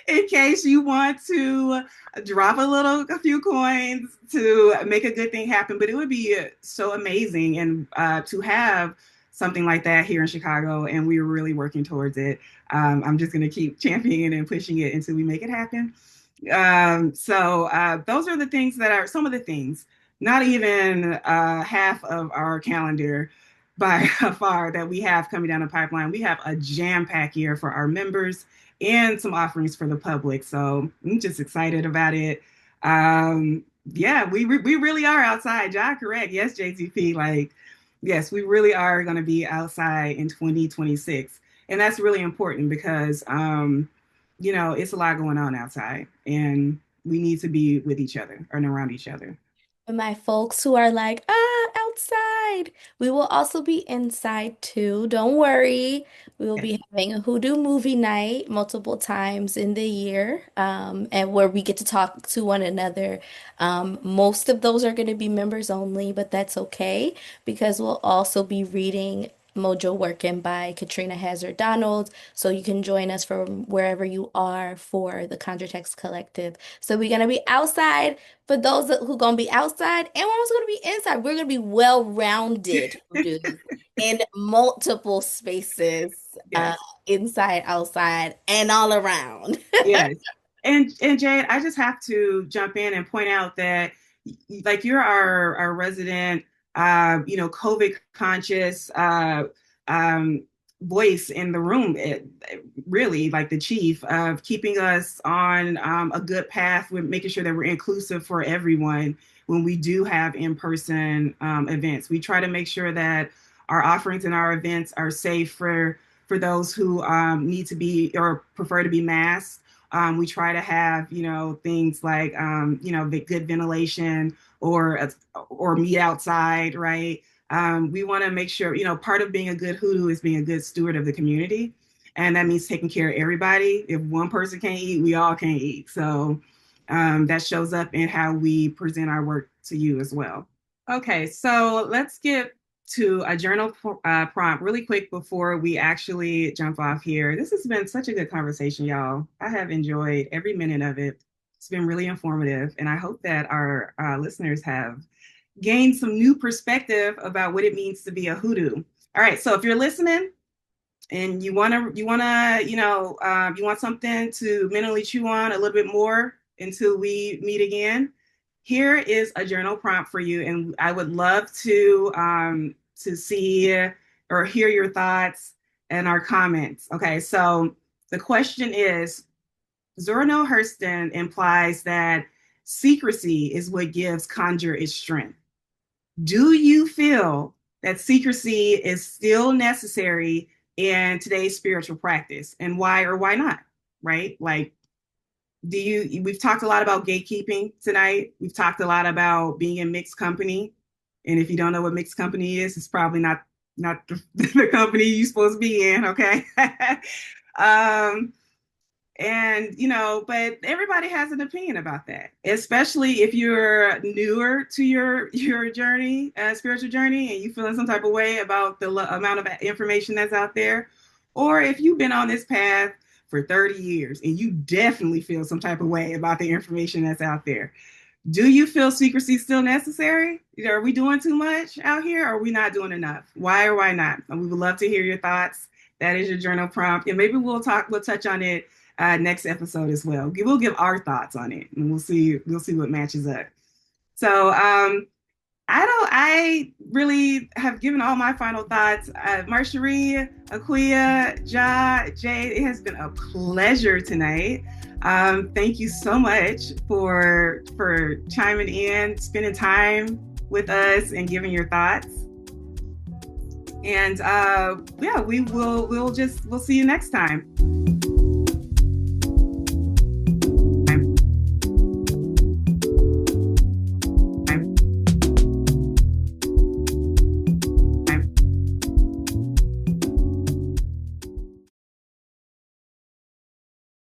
in case you want to drop a few coins to make a good thing happen, but it would be so amazing and to have something like that here in Chicago, and we're really working towards it. I'm just going to keep championing and pushing it until we make it happen. So those are the things that are some of the things, not even half of our calendar by far that we have coming down the pipeline. We have a jam-packed year for our members and some offerings for the public. So I'm just excited about it. Yeah, we really are outside. John, correct. Yes, JTP. Like, yes, we really are going to be outside in 2026. And that's really important because it's a lot going on outside and we need to be with each other and around each other. And my folks who are like, outside. We will also be inside too. Don't worry. We will Yes. be having a hoodoo movie night multiple times in the year, and where we get to talk to one another. Most of those are going to be members only, but that's okay because we'll also be reading Mojo Working by Katrina Hazard Donald. So you can join us from wherever you are for the Conjure Text Collective. So we're going to be outside for those who gonna be outside, and we're also gonna be inside. We're gonna be well-rounded dudes in multiple spaces, Yes. inside, outside, and all around. Yes. And Jade, I just have to jump in and point out that like you're our resident COVID conscious um voice in the room. Really like the chief of keeping us on a good path with making sure that we're inclusive for everyone when we do have in-person events. We try to make sure that our offerings and our events are safe for those who need to be or prefer to be masked. We try to have, things like, good ventilation or meet outside, right? We want to make sure, part of being a good hoodoo is being a good steward of the community. And that means taking care of everybody. If one person can't eat, we all can't eat. So that shows up in how we present our work to you as well. Okay, so let's get to a journal prompt really quick before we actually jump off here. This has been such a good conversation, y'all. I have enjoyed every minute of it. It's been really informative, and I hope that our listeners have gained some new perspective about what it means to be a hoodoo. All right, so if you're listening and you want something to mentally chew on a little bit more until we meet again, here is a journal prompt for you, and I would love to see or hear your thoughts and our comments. Okay, so the question is: Zora Hurston implies that secrecy is what gives conjure its strength. Do you feel that secrecy is still necessary in today's spiritual practice, and why or why not? Right? Like, we've talked a lot about gatekeeping tonight. We've talked a lot about being in mixed company. And if you don't know what mixed company is, it's probably not the company you're supposed to be in, okay? um, and but everybody has an opinion about that, especially if you're newer to your journey, spiritual journey, and you feel in some type of way about the amount of information that's out there, or if you've been on this path for 30 years and you definitely feel some type of way about the information that's out there. Do you feel secrecy is still necessary? Are we doing too much out here? Or are we not doing enough? Why or why not? And we would love to hear your thoughts. That is your journal prompt. And maybe we'll touch on it next episode as well. We'll give our thoughts on it and we'll see what matches up. So I really have given all my final thoughts. Marcherie, Aquia, Ja, Jade, it has been a pleasure tonight. Thank you so much for chiming in, spending time with us, and giving your thoughts. And we'll see you next time.